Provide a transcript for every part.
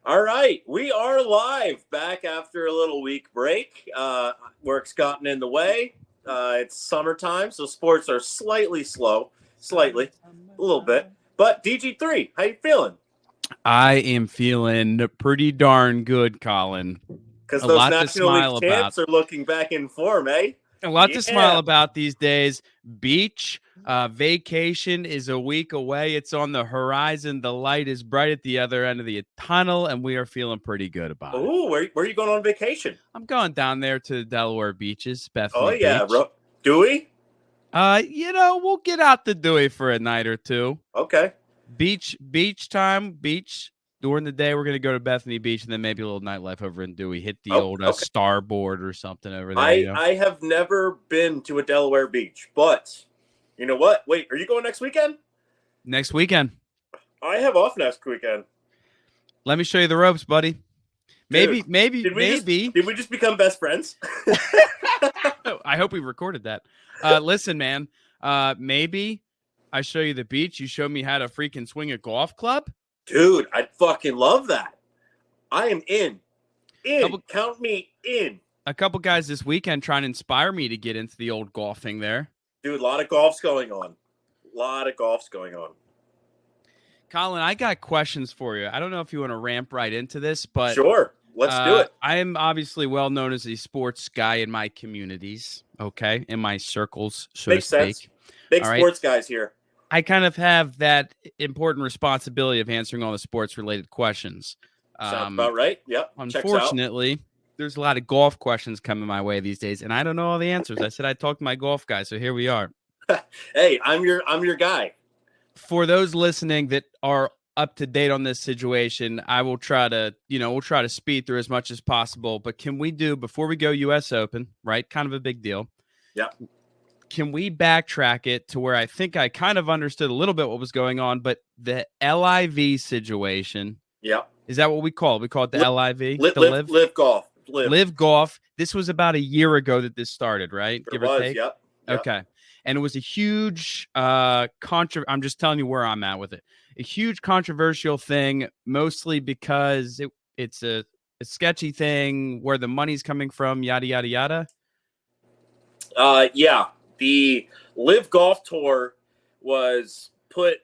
All right, we are live back after a little week break. Work's gotten in the way. It's summertime, so sports are slightly slow, slightly, a little bit. But DG3, how you feeling? I am feeling pretty darn good, Colin. Because A those lot to National League smile about. champs are looking back in form, eh? A lot to smile Yeah. about these days. Beach vacation is a week away. It's on the horizon. The light is bright at the other end of the tunnel, and we are feeling pretty good about it. Ooh, where are you going on vacation? I'm going down there to the Delaware beaches, Oh Bethany yeah, Beach. Dewey. We'll get out to Dewey for a night or two. Okay. Beach time, beach during the day. We're gonna go to Bethany Beach and then maybe a little nightlife over in Dewey. Hit the old Okay. Starboard or something over there. I have never been to a Delaware beach, but you know what? Wait, are you going next weekend? Next weekend. I have off next weekend. Let me show you the ropes, buddy. Maybe. Did we just become best friends? I hope we recorded that. Listen, man. Maybe I show you the beach. You show me how to freaking swing a golf club. Dude, I'd fucking love that. I am in. Count me in. A couple guys this weekend trying to inspire me to get into the old golfing there. Dude, a lot of golf's going on. Colin, I got questions for you. I don't know if you want to ramp right into this, but sure. Let's do it. I am obviously well known as a sports guy in my communities, okay, in my circles, so Makes to speak. Sense. Big sports guys here. I kind of have that important responsibility of answering all the sports-related questions. Sounds about right. Yep. Unfortunately, there's a lot of golf questions coming my way these days, and I don't know all the answers. I said I'd talk to my golf guy, so here we are. Hey, I'm your guy. For those listening that are up to date on this situation, I will try to, we'll try to speed through as much as possible. But can we do, before we go US Open, right? Kind of a big deal. Yeah. Can we backtrack it to where I think I kind of understood a little bit what was going on, but the LIV situation. Yeah. Is that what we call it? We call it the LIV? Live golf. Live golf. This was about a year ago that this started, right? Give or take. Yep. Okay. And it was a huge I'm just telling you where I'm at with it. A huge controversial thing, mostly because it's a sketchy thing where the money's coming from, yada, yada, yada. Yeah. The LIV Golf Tour was put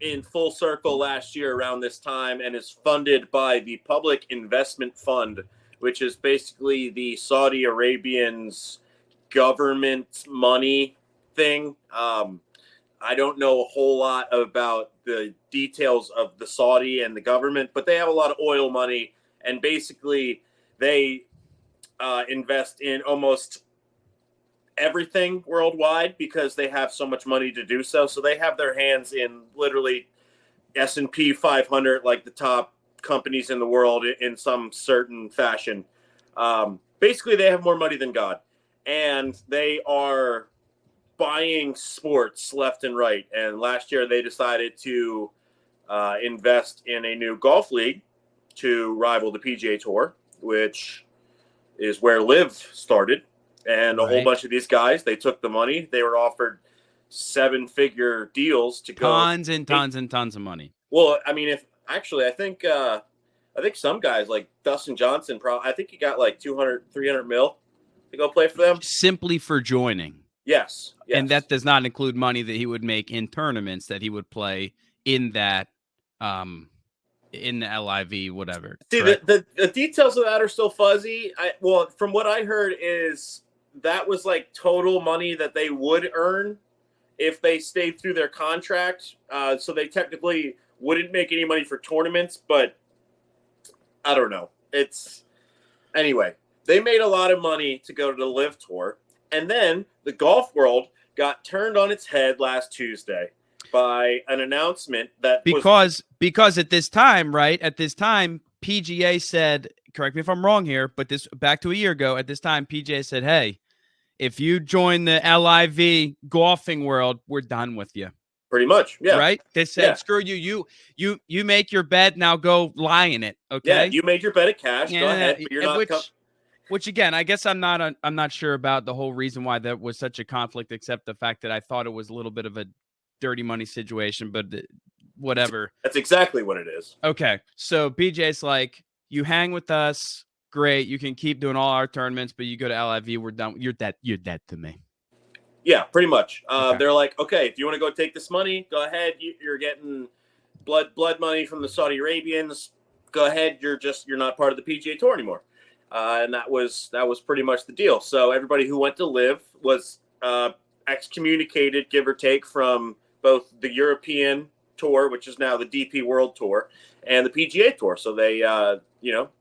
in full circle last year around this time and is funded by the Public Investment Fund, which is basically the Saudi Arabians' government money thing. I don't know a whole lot about the details of the Saudi and the government, but they have a lot of oil money, and basically they invest in almost everything worldwide because they have so much money to do so. So they have their hands in literally S&P 500, like the top companies in the world in some certain fashion. Basically, they have more money than God, and they are buying sports left and right. And last year they decided to invest in a new golf league to rival the PGA Tour, which is where LIV started. And a whole bunch of these guys, they took the money. They were offered 7-figure deals to go. Tons and tons of money. Well, I mean, I think some guys like Dustin Johnson, I think he got like 200, 300 mil to go play for them. Simply for joining. Yes. And that does not include money that he would make in tournaments that he would play in that, in the LIV, whatever. See, the details of that are still fuzzy. From what I heard is that was like total money that they would earn if they stayed through their contract. So they technically wouldn't make any money for tournaments, but I don't know. Anyway, they made a lot of money to go to the LIV Tour. And then the golf world got turned on its head last Tuesday by an announcement that because at this time, PGA said, correct me if I'm wrong here, but this back to a year ago, at this time, PGA said, hey, if you join the LIV golfing world, we're done with you. Pretty much, yeah. Right? They said, screw you. You make your bet, now go lie in it. Okay. Yeah, you made your bet of cash. Go ahead. But you're not. Which again, I guess I'm not sure about the whole reason why that was such a conflict, except the fact that I thought it was a little bit of a dirty money situation. But whatever. That's exactly what it is. Okay, so BJ's like, you hang with us, great. You can keep doing all our tournaments, but you go to LIV, we're done. You're dead. You're dead to me. Yeah, pretty much. Okay. They're like, okay, if you want to go take this money, go ahead. You're getting blood money from the Saudi Arabians. Go ahead. You're not part of the PGA Tour anymore. And that was pretty much the deal. So everybody who went to LIV was excommunicated, give or take, from both the European Tour, which is now the DP World Tour, and the PGA Tour. So they,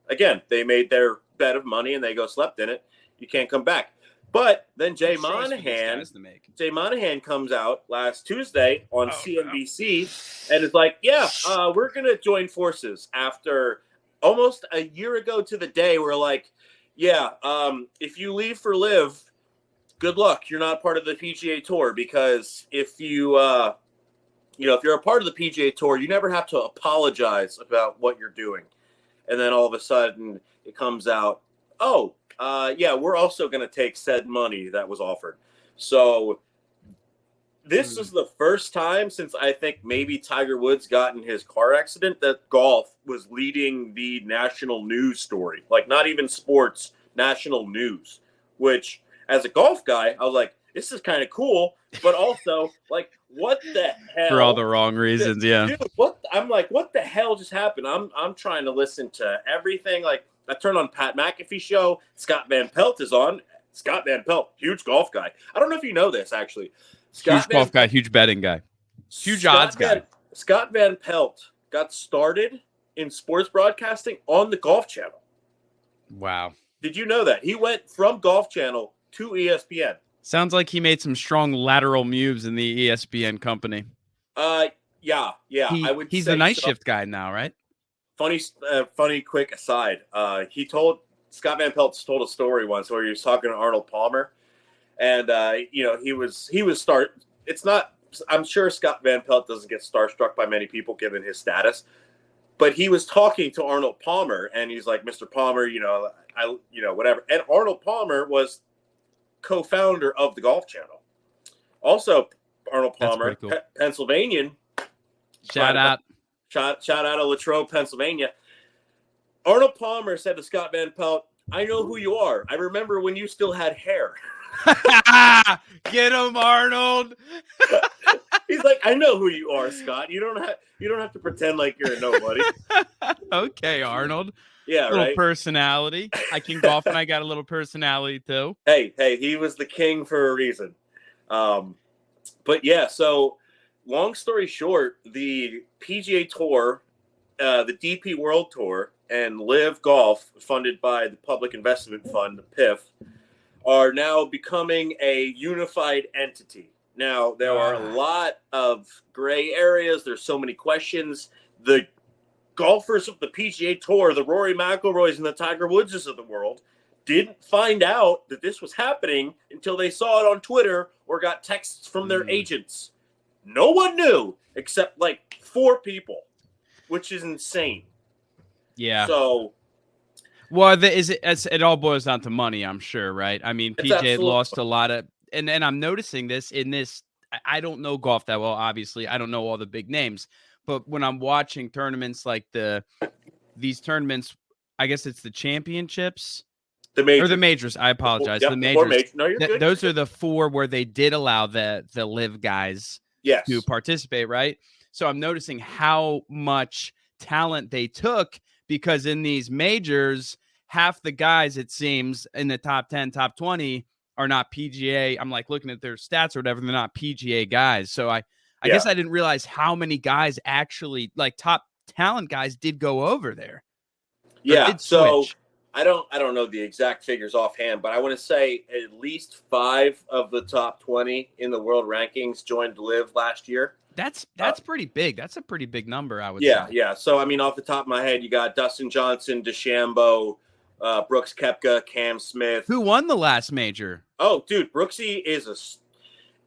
again, they made their bet of money and they go slept in it. You can't come back. But then Jay Monahan comes out last Tuesday on CNBC and is like, yeah, we're going to join forces after almost a year ago to the day. We're like, yeah, if you leave for LIV, good luck. You're not part of the PGA Tour, because if you, if you're a part of the PGA Tour, you never have to apologize about what you're doing. And then all of a sudden it comes out, we're also going to take said money that was offered. So this is the first time since I think maybe Tiger Woods got in his car accident that golf was leading the national news story. Like, not even sports, national news, which as a golf guy, I was like, this is kind of cool, but also like, what the hell? For all the wrong reasons, yeah. Dude, I'm like, what the hell just happened? I'm trying to listen to everything. Like, I turn on Pat McAfee show. Scott Van Pelt is on. Scott Van Pelt, huge golf guy. I don't know if you know this, actually. Huge golf guy, huge betting guy, huge odds guy. Scott Van Pelt got started in sports broadcasting on the Golf Channel. Wow. Did you know that? He went from Golf Channel to ESPN. Sounds like he made some strong lateral moves in the ESPN company. Yeah. He's the night shift guy now, right? Funny quick aside. Scott Van Pelt told a story once where he was talking to Arnold Palmer, and he was It's not. I'm sure Scott Van Pelt doesn't get starstruck by many people given his status, but he was talking to Arnold Palmer, and he's like, "Mr. Palmer, whatever." And Arnold Palmer was co-founder of the Golf Channel. Also, Arnold Palmer, cool. Pennsylvanian. Shout out of Latrobe, Pennsylvania. Arnold Palmer said to Scott Van Pelt, "I know who you are. I remember when you still had hair." Get him, Arnold. He's like, "I know who you are, Scott. You don't have to pretend like you're a nobody." Okay, Arnold. Yeah, little right. Personality. I can golf and I got a little personality too. Hey, he was the king for a reason. But yeah, so long story short, the PGA Tour, the DP World Tour, and LIV Golf, funded by the Public Investment Fund, the PIF, are now becoming a unified entity. Now, there are a lot of gray areas. There's so many questions. The golfers of the PGA Tour, the Rory McIlroys and the Tiger Woodses of the world, didn't find out that this was happening until they saw it on Twitter or got texts from their agents. No one knew except like 4 people, which is insane. Yeah. So, well, it all boils down to money, I'm sure, right? I mean, PGA lost a lot of, and I'm noticing this in this. I don't know golf that well, obviously. I don't know all the big names, but when I'm watching tournaments like these tournaments, I guess it's the championships. The majors. Or the majors. I apologize. Yep, the majors. No, you're good. Those are the 4 where they did allow the LIV guys to participate, right? So I'm noticing how much talent they took, because in these majors, half the guys, it seems, in the top 10, top 20 are not PGA. I'm like looking at their stats or whatever. They're not PGA guys. So I guess I didn't realize how many guys actually, like top talent guys, did go over there. Yeah. So I don't know the exact figures offhand, but I want to say at least 5 of the top 20 in the world rankings joined LIV last year. That's pretty big. That's a pretty big number, I would say. Yeah. So, I mean, off the top of my head, you got Dustin Johnson, DeChambeau, Brooks Koepka, Cam Smith. Who won the last major? Oh, dude, Brooksy is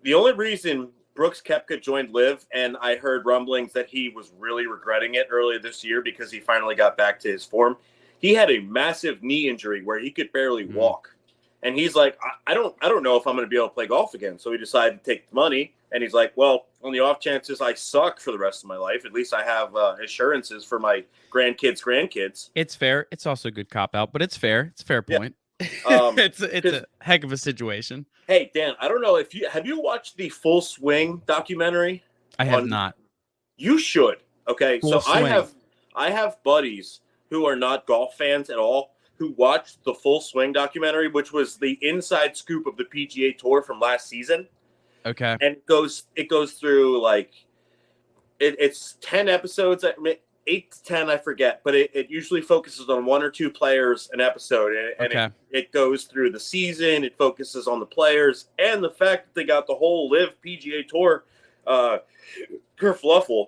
the only reason Brooks Koepka joined LIV, and I heard rumblings that he was really regretting it earlier this year because he finally got back to his form. He had a massive knee injury where he could barely walk. And he's like, I don't know if I'm going to be able to play golf again. So he decided to take the money And he's like, well, on the off chances I suck for the rest of my life, at least I have assurances for my grandkids. It's fair. It's also a good cop out, but it's fair. It's a fair point. Yeah. It's a heck of a situation. Hey, Dan, I don't know if have you watched the Full Swing documentary? I have not. You should. Okay, Full Swing. I have buddies who are not golf fans at all who watched the Full Swing documentary, which was the inside scoop of the PGA Tour from last season. Okay. And it goes through like it's 10 episodes, 8 to 10, I forget, but it usually focuses on one or two players an episode, and it goes through the season. It focuses on the players and the fact that they got the whole LIV PGA Tour kerfluffle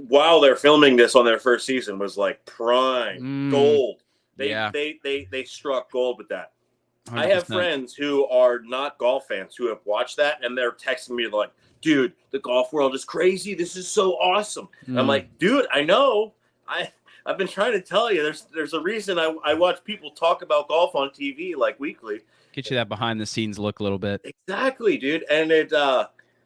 while they're filming this on their first season was like prime gold. They struck gold with that. 100%. I have friends who are not golf fans who have watched that, and they're texting me like, dude, the golf world is crazy. This is so awesome. I'm like, dude, I know. I've been trying to tell you. There's a reason I watch people talk about golf on TV like weekly. Get you that behind the scenes look a little bit. Exactly, dude. And it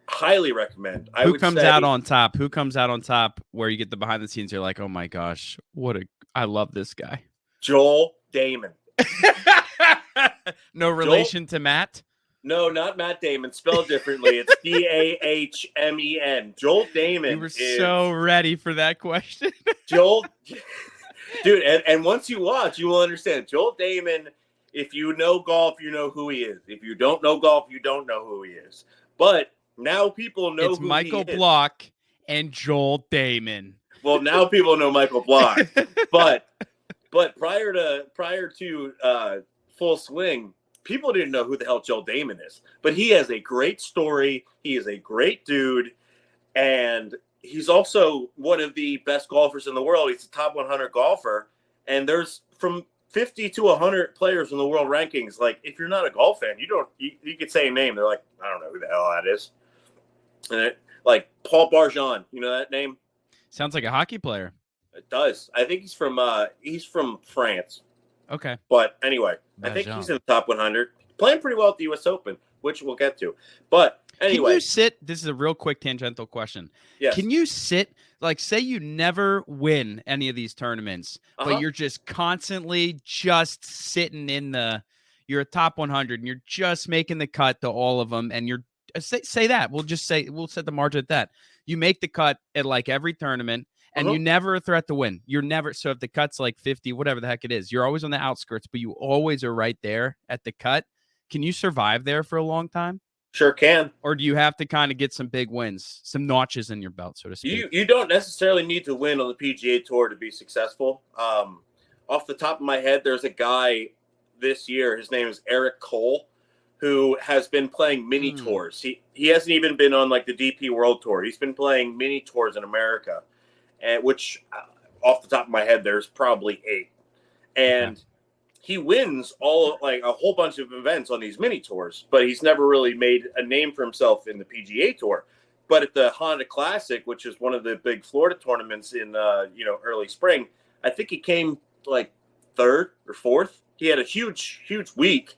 highly recommend. Who comes out on top? Who comes out on top where you get the behind the scenes? You're like, oh my gosh, I love this guy. Joel Damon. No relation to Matt? No, not Matt Damon. Spelled differently. It's Dahmen. Joel Damon. You were so ready for that question. Joel, dude, and once you watch, you will understand. Joel Damon, if you know golf, you know who he is. If you don't know golf, you don't know who he is. But now people know who Michael he is. Block and Joel Damon. Well, now people know Michael Block. but prior to Full Swing, people didn't know who the hell Joel Damon is. But he has a great story. He is a great dude. And he's also one of the best golfers in the world. He's a top 100 golfer. And there's from 50 to 100 players in the world rankings. Like, if you're not a golf fan, you could say a name. They're like, I don't know who the hell that is. And like Paul Barjon, you know that name? Sounds like a hockey player. It does. I think he's from France. Okay. But anyway, I think he's in the top 100. Playing pretty well at the U.S. Open, which we'll get to. But anyway. Can you sit? This is a real quick tangential question. Yes. Can you sit, like, say you never win any of these tournaments, but you're just constantly just sitting you're a top 100 and you're just making the cut to all of them. And you're, say that. We'll set the margin at that. You make the cut at like every tournament. And you never a threat to win. You're never. So if the cut's like 50, whatever the heck it is, you're always on the outskirts, but you always are right there at the cut. Can you survive there for a long time? Sure can. Or do you have to kind of get some big wins, some notches in your belt, so to speak? You don't necessarily need to win on the PGA Tour to be successful. Off the top of my head, there's a guy this year. His name is Eric Cole, who has been playing mini tours. He hasn't even been on like the DP World Tour. He's been playing mini tours in America. Which, off the top of my head, there's probably 8. And he wins a whole bunch of events on these mini tours, but he's never really made a name for himself in the PGA Tour. But at the Honda Classic, which is one of the big Florida tournaments in early spring, I think he came like 3rd or 4th. He had a huge week,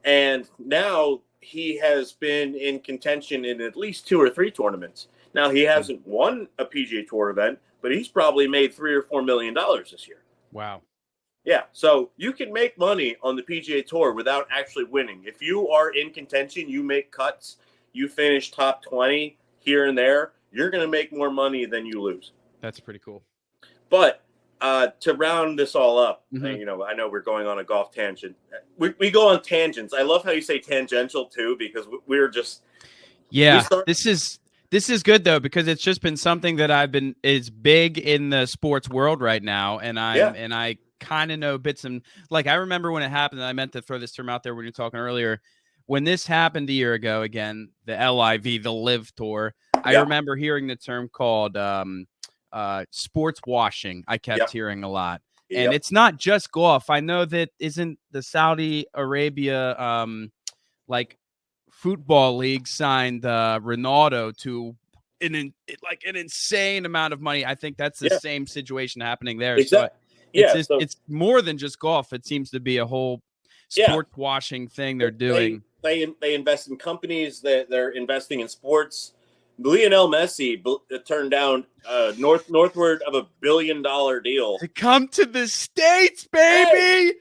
and now he has been in contention in at least 2 or 3 tournaments. Now he hasn't won a PGA Tour event, but he's probably made $3 or $4 million this year. Wow. Yeah, so you can make money on the PGA Tour without actually winning. If you are in contention, you make cuts, you finish top 20 here and there, you're going to make more money than you lose. That's pretty cool. But to round this all up, I know we're going on a golf tangent. We go on tangents. I love how you say tangential too, because we're just This is good though, because it's just been something that is big in the sports world right now, and I kind of know bits and like I remember when it happened. And I meant to throw this term out there when you were talking earlier. When this happened a year ago, again, the LIV, the LIV Tour, I remember hearing the term called sports washing. I kept hearing a lot, and it's not just golf. I know that isn't the Saudi Arabia like football league signed Ronaldo to an insane amount of money. I think that's the same situation happening there. Exactly. So it's more than just golf. It seems to be a whole sports washing thing they're doing. they invest in companies, that they're investing in sports. Lionel Messi turned down northward of $1 billion deal to come to the States, baby.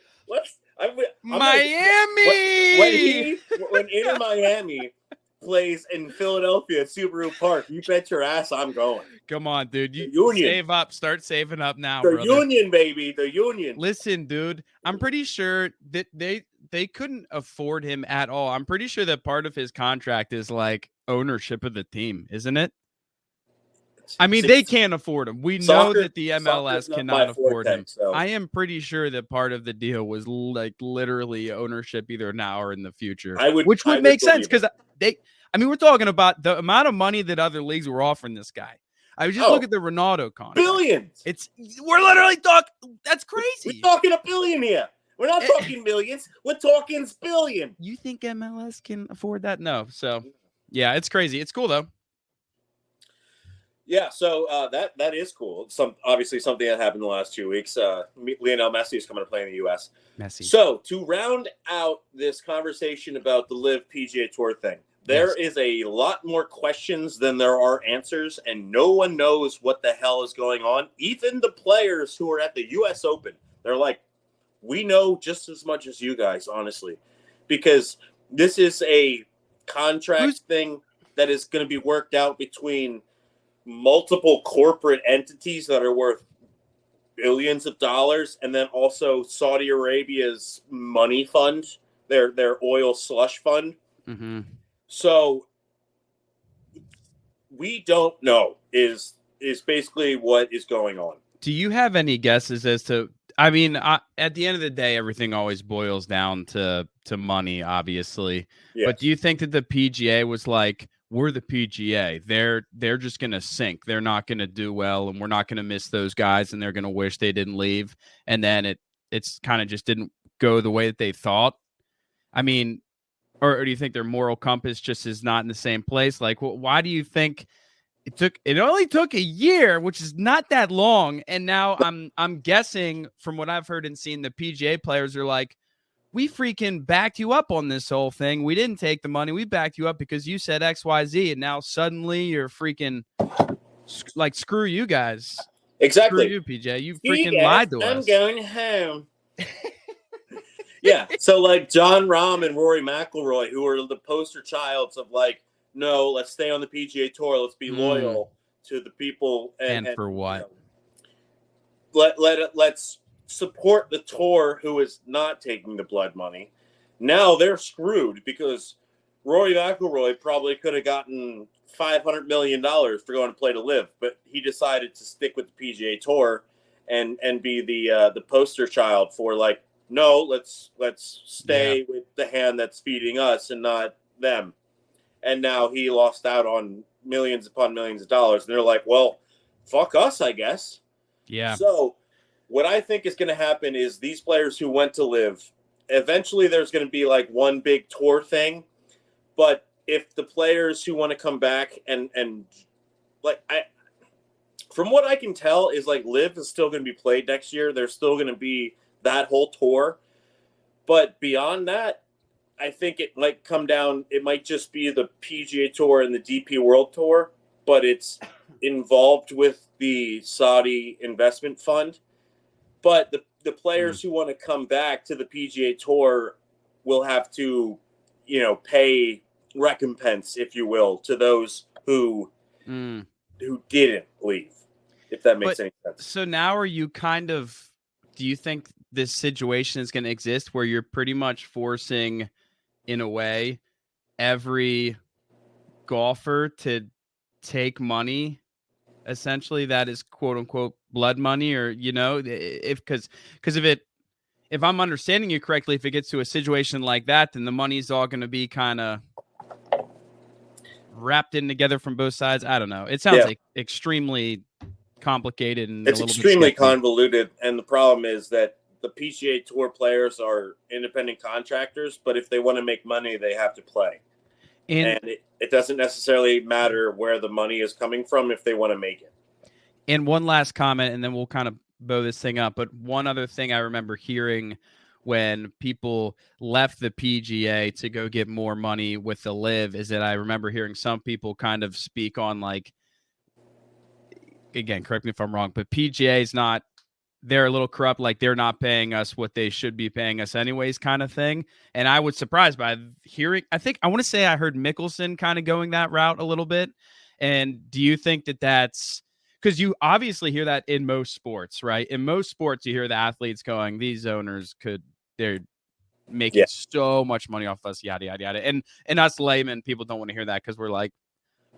I'm Miami. When Inter Miami plays in Philadelphia at Subaru Park, you bet your ass I'm going. Come on, dude. You Union. Save up. Start saving up now, the brother. Union, baby. The Union. Listen, dude. I'm pretty sure that they couldn't afford him at all. I'm pretty sure that part of his contract is like ownership of the team, isn't it? I mean, they can't afford him. We know that the MLS cannot afford him. So. I am pretty sure that part of the deal was like literally ownership either now or in the future, which would make sense because we're talking about the amount of money that other leagues were offering this guy. I was just look at the Ronaldo contract. Billions. We're literally talking. That's crazy. We're talking $1 billion here. We're not talking millions. We're talking billion. You think MLS can afford that? No. So, yeah, it's crazy. It's cool though. Yeah, so that is cool. Obviously something that happened in the last 2 weeks. Lionel Messi is coming to play in the U.S. Messi. So to round out this conversation about the LIV PGA Tour thing, there is a lot more questions than there are answers, and no one knows what the hell is going on. Even the players who are at the U.S. Open, they're like, we know just as much as you guys, honestly, because this is a contract thing that is going to be worked out between multiple corporate entities that are worth billions of dollars, and then also Saudi Arabia's money fund, their oil slush fund. Mm-hmm. So we don't know is basically what is going on. Do you have any guesses as to? I mean, at the end of the day, everything always boils down to money, obviously. Yes. But do you think that the PGA was like, we're the PGA. They're just going to sink. They're not going to do well, and we're not going to miss those guys, and they're going to wish they didn't leave. And then it's kind of just didn't go the way that they thought. I mean, or do you think their moral compass just is not in the same place? Like, why do you think it only took a year, which is not that long, and now I'm guessing from what I've heard and seen, the PGA players are like, we freaking backed you up on this whole thing. We didn't take the money. We backed you up because you said XYZ, and now suddenly you're freaking like, screw you guys. Exactly. Screw you, PJ. You freaking lied to us. I'm going home. Yeah. So like John Rahm and Rory McIlroy, who are the poster childs of like, no, let's stay on the PGA Tour. Let's be loyal to the people. And for what? You know, let's support the tour who is not taking the blood money. Now they're screwed because Rory McIlroy probably could have gotten $500 million for going to play to LIV, but he decided to stick with the PGA Tour and be the poster child for like, no, let's stay with the hand that's feeding us and not them. And now he lost out on millions upon millions of dollars. And they're like, well, fuck us, I guess. Yeah. So what I think is going to happen is these players who went to LIV, eventually there's going to be like one big tour thing. But if the players who want to come back and like, from what I can tell is like LIV is still going to be played next year. There's still going to be that whole tour. But beyond that, I think it might come down. It might just be the PGA Tour and the DP World Tour, but it's involved with the Saudi investment fund. But the players who want to come back to the PGA Tour will have to, pay recompense, if you will, to those who didn't leave, if that makes any sense. So now are you do you think this situation is going to exist where you're pretty much forcing, in a way, every golfer to take money, essentially, that is quote unquote blood money, or because if I'm understanding you correctly, if it gets to a situation like that, then the money's all going to be kind of wrapped in together from both sides. I don't know. It sounds like extremely complicated and it's extremely convoluted. And the problem is that the PGA Tour players are independent contractors, but if they want to make money, they have to play. And it doesn't necessarily matter where the money is coming from if they want to make it. And one last comment, and then we'll kind of bow this thing up. But one other thing I remember hearing when people left the PGA to go get more money with the LIV is that I remember hearing some people kind of speak on like, again, correct me if I'm wrong, but PGA is not, they're a little corrupt, like they're not paying us what they should be paying us anyways kind of thing. And I was surprised by hearing, I want to say I heard Mickelson kind of going that route a little bit. And do you think that that's, because you obviously hear that in most sports, right? In most sports, you hear the athletes going, these owners they're making so much money off us, yada, yada, yada. And us laymen, people don't want to hear that because we're like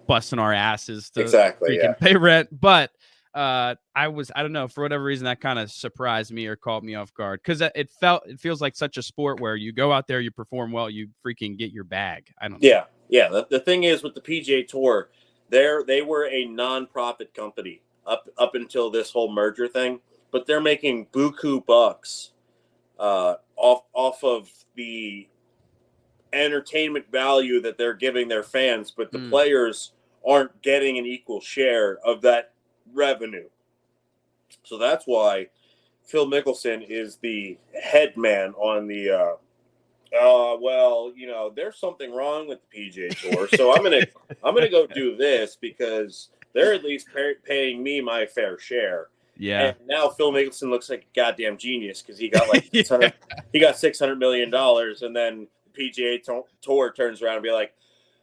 busting our asses to freaking pay rent. But I don't know, for whatever reason, that kind of surprised me or caught me off guard because it feels like such a sport where you go out there, you perform well, you freaking get your bag. I don't know. Yeah. The thing is with the PGA Tour, they were a non-profit company up until this whole merger thing, but they're making buku bucks off of the entertainment value that they're giving their fans, but the players aren't getting an equal share of that revenue. So that's why Phil Mickelson is the head man on the there's something wrong with the PGA Tour, so I'm gonna go do this because they're at least paying me my fair share. Yeah. And now Phil Mickelson looks like a goddamn genius because he got like he got $600 million, and then the PGA Tour turns around and be like,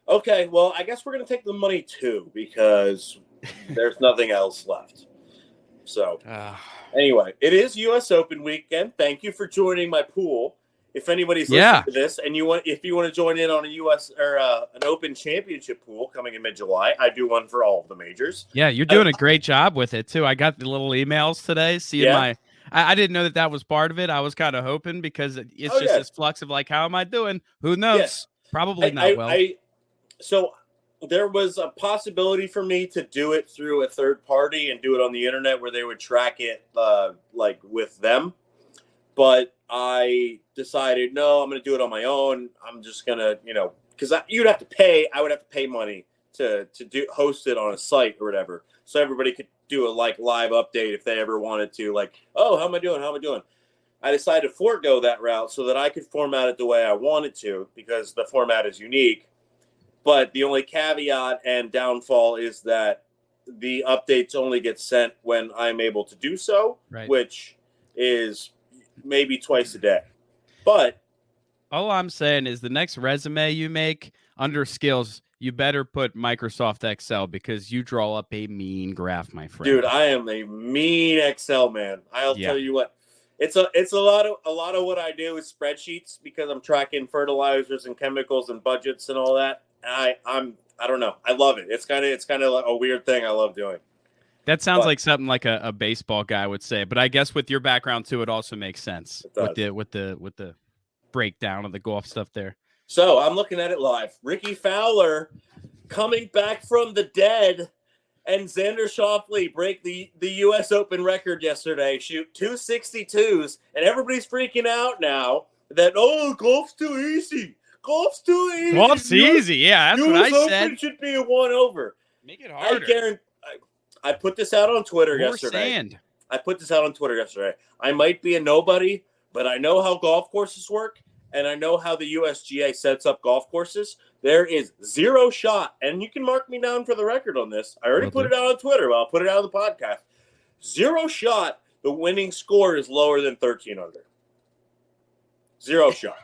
okay, well, I guess we're gonna take the money too because there's nothing else left. So anyway, it is U.S. Open weekend. Thank you for joining my pool. If anybody's listening to this and if you want to join in on a U.S. or an Open Championship pool coming in mid-July, I do one for all of the majors. Yeah, you're doing a great job with it too. I got the little emails today, seeing I didn't know that was part of it. I was kind of hoping because it's this flux of like, how am I doing? Who knows? Yeah. Probably not well. So there was a possibility for me to do it through a third party and do it on the internet where they would track it like with them. But I decided, no, I'm going to do it on my own. I'm just going to, because I would have to pay money to host it on a site or whatever. So everybody could do a live update if they ever wanted to, like, oh, how am I doing? I decided to forego that route so that I could format it the way I wanted to because the format is unique. But the only caveat and downfall is that the updates only get sent when I'm able to do so, which is maybe twice a day. But all I'm saying is the next resume you make under skills, you better put Microsoft Excel because you draw up a mean graph, my friend. Dude, I am a mean Excel man. I'll tell you what. It's a lot of what I do is spreadsheets because I'm tracking fertilizers and chemicals and budgets and all that. I don't know. I love it. It's kind of like a weird thing I love doing. That sounds like something like a baseball guy would say, but I guess with your background too, it also makes sense with the breakdown of the golf stuff there. So I'm looking at it live. Ricky Fowler coming back from the dead, and Xander Schauffele break the U.S. Open record yesterday. Shoot 262s, and everybody's freaking out now that golf's too easy. Golf's easy. Yeah, that's what I said. Open should be a 1-over. Make it harder. I put this out on Twitter yesterday. I might be a nobody, but I know how golf courses work, and I know how the USGA sets up golf courses. There is zero shot, and you can mark me down for the record on this. I already put it out on Twitter, but I'll put it out on the podcast. Zero shot, the winning score is lower than 13 under. Zero shot.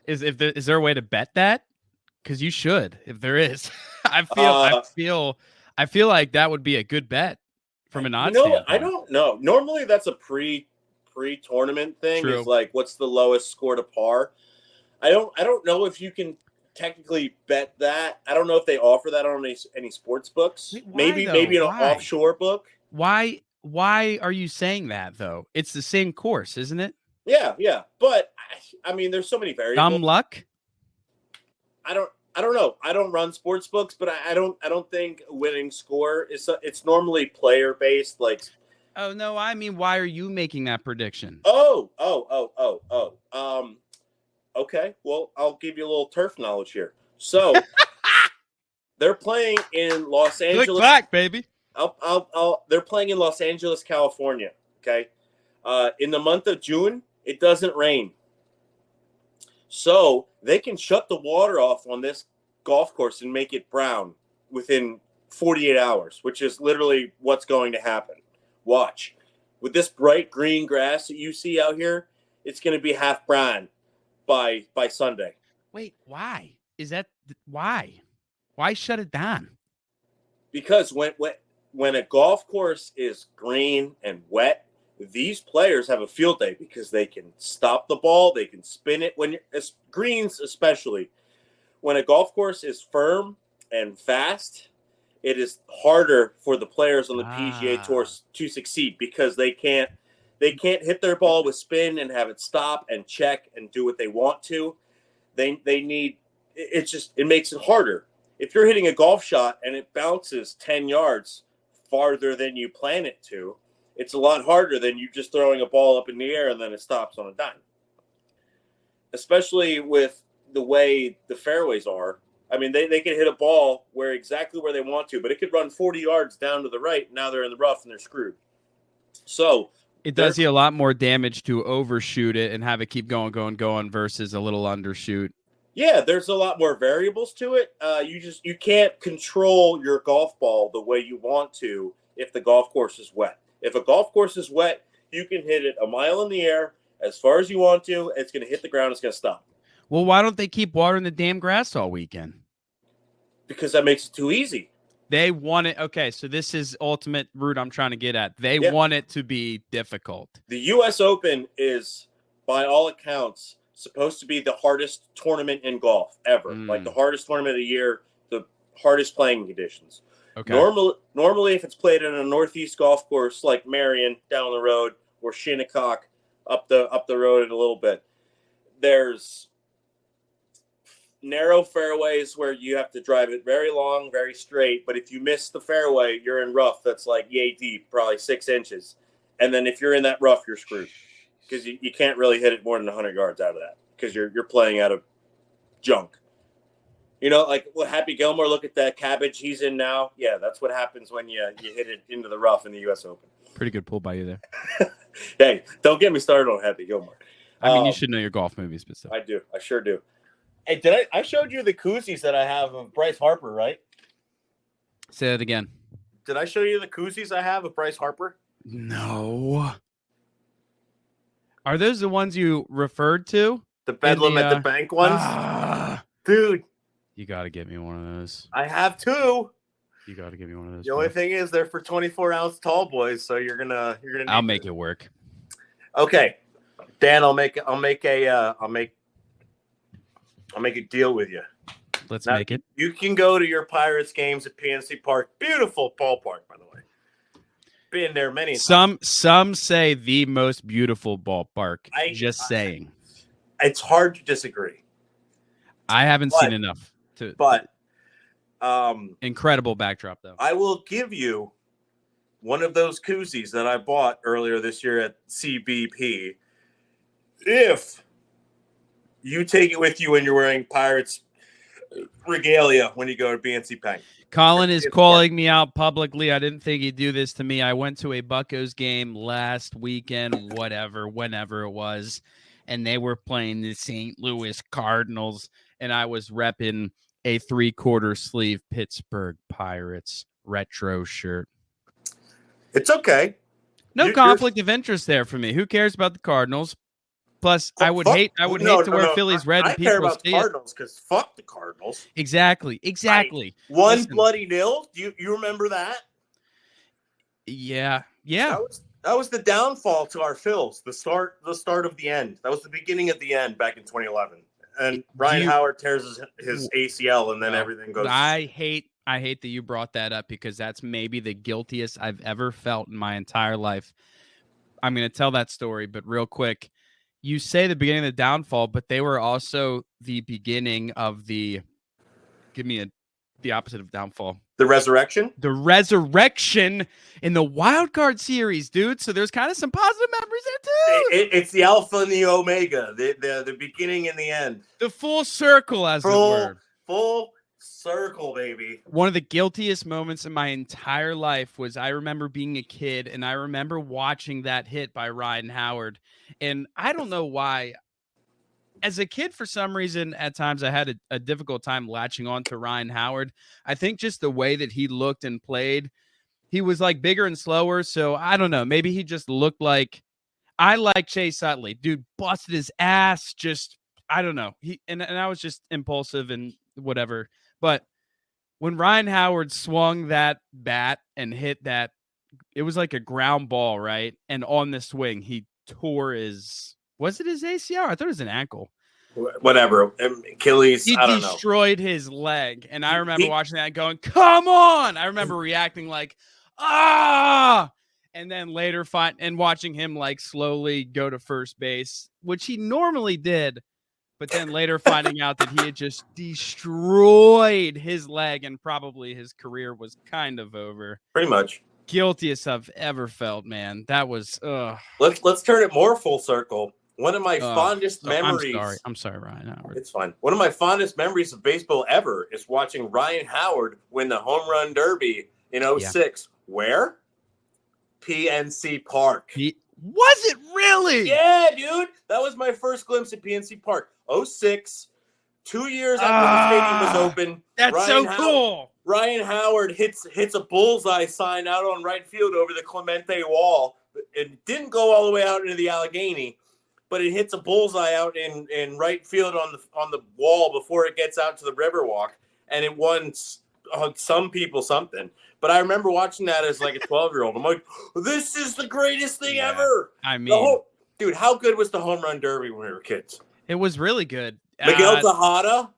Is there a way to bet that? Because you should, if there is. I feel like that would be a good bet from an odds standpoint. I don't know. Normally that's a pre-tournament thing. True. It's like what's the lowest score to par. I don't know if you can technically bet that. I don't know if they offer that on any sports books. Maybe an offshore book. Why are you saying that though? It's the same course, isn't it? Yeah. But I mean, there's so many variables. Dumb luck. I don't know. I don't run sports books, but I don't think winning score is. It's normally player based. Like, oh no, I mean, why are you making that prediction? Okay. Well, I'll give you a little turf knowledge here. So they're playing in Los Angeles. Click clack, baby. They're playing in Los Angeles, California. Okay. In the month of June, it doesn't rain. So they can shut the water off on this golf course and make it brown within 48 hours, which is literally what's going to happen. Watch. With this bright green grass that you see out here, it's going to be half brown by Sunday. Wait, why? Is that why? Why shut it down? Because when a golf course is green and wet, these players have a field day because they can stop the ball, they can spin it. When greens, especially when a golf course is firm and fast, it is harder for the players on the PGA Tour to succeed because they can't hit their ball with spin and have it stop and check and do what they want to. They need it makes it harder. If you're hitting a golf shot and it bounces 10 yards farther than you plan it to, it's a lot harder than you just throwing a ball up in the air and then it stops on a dime. Especially with the way the fairways are. I mean, they can hit a ball exactly where they want to, but it could run 40 yards down to the right. Now they're in the rough and they're screwed. So it does you a lot more damage to overshoot it and have it keep going versus a little undershoot. Yeah, there's a lot more variables to it. You can't control your golf ball the way you want to if the golf course is wet. If a golf course is wet, you can hit it a mile in the air as far as you want to. It's going to hit the ground. It's going to stop. Well, why don't they keep watering the damn grass all weekend? Because that makes it too easy. They want it. Okay, so this is ultimate route I'm trying to get at. They want it to be difficult. The U.S. Open is, by all accounts, supposed to be the hardest tournament in golf ever. Like the hardest tournament of the year, the hardest playing conditions. Okay. Normally, if it's played in a northeast golf course like Marion down the road or Shinnecock up the road a little bit, there's narrow fairways where you have to drive it very long, very straight. But if you miss the fairway, you're in rough that's like yay deep, probably 6 inches. And then if you're in that rough, you're screwed because you can't really hit it more than 100 yards out of that because you're playing out of junk. You know, like Happy Gilmore, look at that cabbage he's in now. Yeah, that's what happens when you hit it into the rough in the U.S. Open. Pretty good pull by you there. Hey, don't get me started on Happy Gilmore. I mean, you should know your golf movies, but stuff. I do. I sure do. Hey, I showed you the koozies that I have of Bryce Harper, right? Say that again. Did I show you the koozies I have of Bryce Harper? No. Are those the ones you referred to? The Bedlam at the Bank ones? Dude. You got to get me one of those. I have 2. You got to give me one of those. The only thing is they're for 24-ounce tall boys, so you're gonna. I'll make it work. Okay, Dan, I'll make a deal with you. Let's make it. You can go to your Pirates games at PNC Park. Beautiful ballpark, by the way. Been there many times. Some say the most beautiful ballpark. Saying. It's hard to disagree. I haven't seen enough. Incredible backdrop, though. I will give you one of those koozies that I bought earlier this year at CBP if you take it with you when you're wearing Pirates regalia when you go to BNC Bank. Collin is calling me out publicly. I didn't think he'd do this to me. I went to a Buccos game last weekend, whenever it was, and they were playing the St. Louis Cardinals, and I was repping a 3/4 sleeve Pittsburgh Pirates retro shirt. It's okay. No conflict of interest there for me. Who cares about the Cardinals? Plus, I would hate to wear Phillies red and people care about the Cardinals because fuck the Cardinals. Exactly. One bloody nil. Do you remember that? Yeah. That was the downfall to our Phils. The start of the end. That was the beginning of the end back in 2011. And Ryan Howard tears his ACL, and then everything goes. I hate that you brought that up because that's maybe the guiltiest I've ever felt in my entire life. I'm going to tell that story, but real quick, you say the beginning of the downfall, but they were also the beginning of the. Give me the opposite of downfall. The resurrection? The resurrection in the wild card series, dude. So there's kind of some positive memories there too. It's the alpha and the omega, the beginning and the end. The full circle, as it were. Full circle, baby. One of the guiltiest moments in my entire life was I remember being a kid and I remember watching that hit by Ryan Howard. And I don't know why. As a kid, for some reason, at times I had a difficult time latching on to Ryan Howard. I think just the way that he looked and played, he was like bigger and slower. So I don't know. Maybe he just looked like, I like Chase Utley. Dude busted his ass. Just, I don't know. And I was just impulsive and whatever. But when Ryan Howard swung that bat and hit that, it was like a ground ball, right? And on the swing, he tore his, was it his ACL? I thought it was an ankle. Whatever. Achilles, He I don't know. destroyed his leg. And I remember watching that going, come on. I remember reacting like, ah. And then later watching him like slowly go to first base, which he normally did. But then later finding out that he had just destroyed his leg and probably his career was kind of over. Pretty much. Guiltiest I've ever felt, man. That was Let's turn it more full circle. One of my fondest memories. I'm sorry, Ryan Howard. It's fine. One of my fondest memories of baseball ever is watching Ryan Howard win the home run derby in 06. Yeah. Where? PNC Park. Was it really? Yeah, dude. That was my first glimpse at PNC Park. 06, 2 years after the stadium was open. That's cool. Ryan Howard hits a bullseye sign out on right field over the Clemente wall. It didn't go all the way out into the Allegheny, but it hits a bullseye out in right field on the wall before it gets out to the Riverwalk, and it won some people something. But I remember watching that as like a 12-year-old. I'm like, this is the greatest thing ever. I mean, dude, how good was the home run derby when we were kids? It was really good. Miguel Tejada,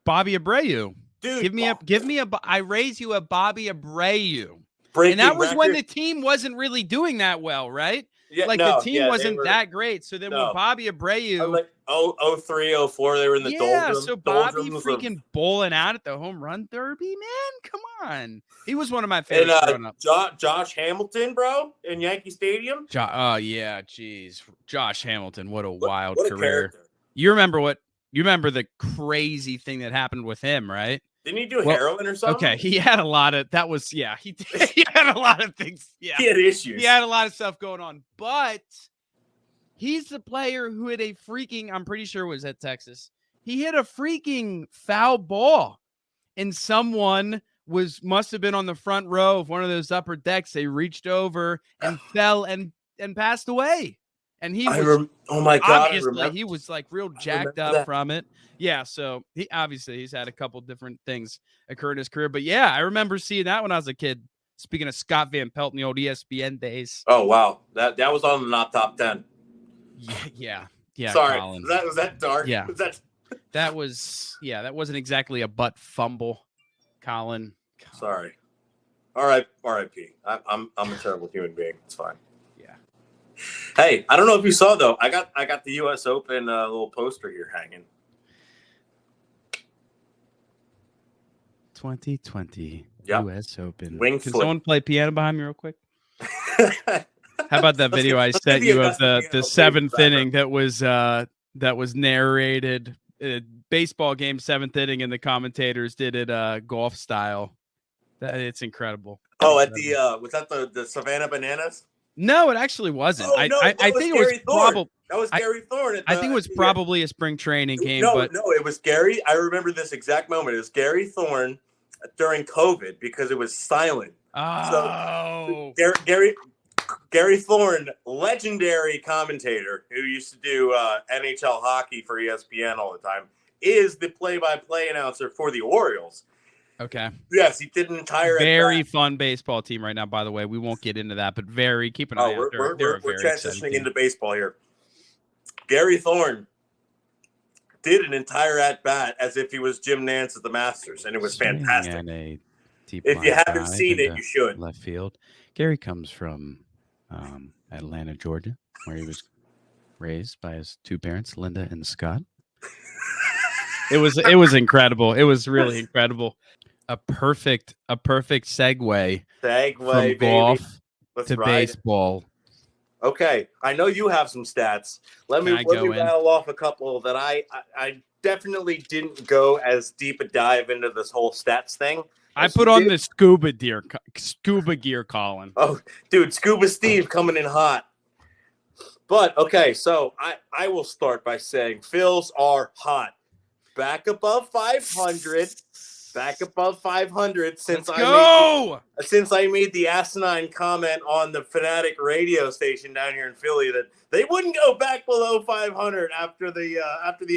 Bobby Abreu. Dude, give me I raise you a Bobby Abreu. And that was when the team wasn't really doing that well, right? Yeah, the team wasn't that great. So then when Bobby Abreu, like 03, 04, they were in the doldrums. So Bobby freaking bowling out at the home run derby, man. Come on. He was one of my favorites growing up. Josh Hamilton, bro, in Yankee Stadium. Yeah, geez. Josh Hamilton, what a wild career. Character. You remember the crazy thing that happened with him, right? Didn't he do heroin or something? Okay, he had a lot of he did. He had a lot of things. Yeah. He had issues. He had a lot of stuff going on. But he's the player who hit a freaking, I'm pretty sure it was at Texas. He hit a freaking foul ball. And someone must have been on the front row of one of those upper decks. They reached over and fell and passed away. And he was, oh my God, obviously he was like real jacked up from it. Yeah. So he's had a couple different things occur in his career, but yeah, I remember seeing that when I was a kid. Speaking of Scott Van Pelt in the old ESPN days. Oh, wow. That was on the not top 10. Yeah. Sorry. Collin. Was that dark? Yeah. That wasn't exactly a butt fumble, Collin. Sorry. All right. R.I.P. I'm a terrible human being. It's fine. Hey, I don't know if you saw though. I got the U.S. Open little poster here hanging. 2020 yep. U.S. Open. Wing Can flip. someone play piano behind me real quick? How about that video I sent you of the seventh inning that was narrated? Baseball game, seventh inning, and the commentators did it golf style. It's incredible. Oh, at the was that the Savannah Bananas? No, it actually wasn't. Oh, I think it was probably that was Gary Thorne. I think it was probably a spring training game. No, it was Gary. I remember this exact moment. It was Gary Thorne during COVID because it was silent. Oh, so, Gary Thorne, legendary commentator who used to do NHL hockey for ESPN all the time, is the play-by-play announcer for the Orioles. Okay. Yes, he did an entire very fun baseball team right now. By the way, we won't get into that, but keep an eye out. We're transitioning into baseball here. Gary Thorne did an entire at bat as if he was Jim Nance at the Masters, and it was fantastic. If you haven't seen it, you should. Left field. Gary comes from Atlanta, Georgia, where he was raised by his two parents, Linda and Scott. It was incredible. It was really incredible. A perfect segue from golf to baseball. Okay, I know you have some stats. Let me rattle off a couple that I definitely didn't go as deep a dive into this whole stats thing. I put on the scuba gear, Colin. Oh, dude, Scuba Steve coming in hot. But, okay, so I will start by saying Phils are hot. Back above 500. Back above 500 since I made the asinine comment on the Fanatic radio station down here in Philly that they wouldn't go back below 500 after the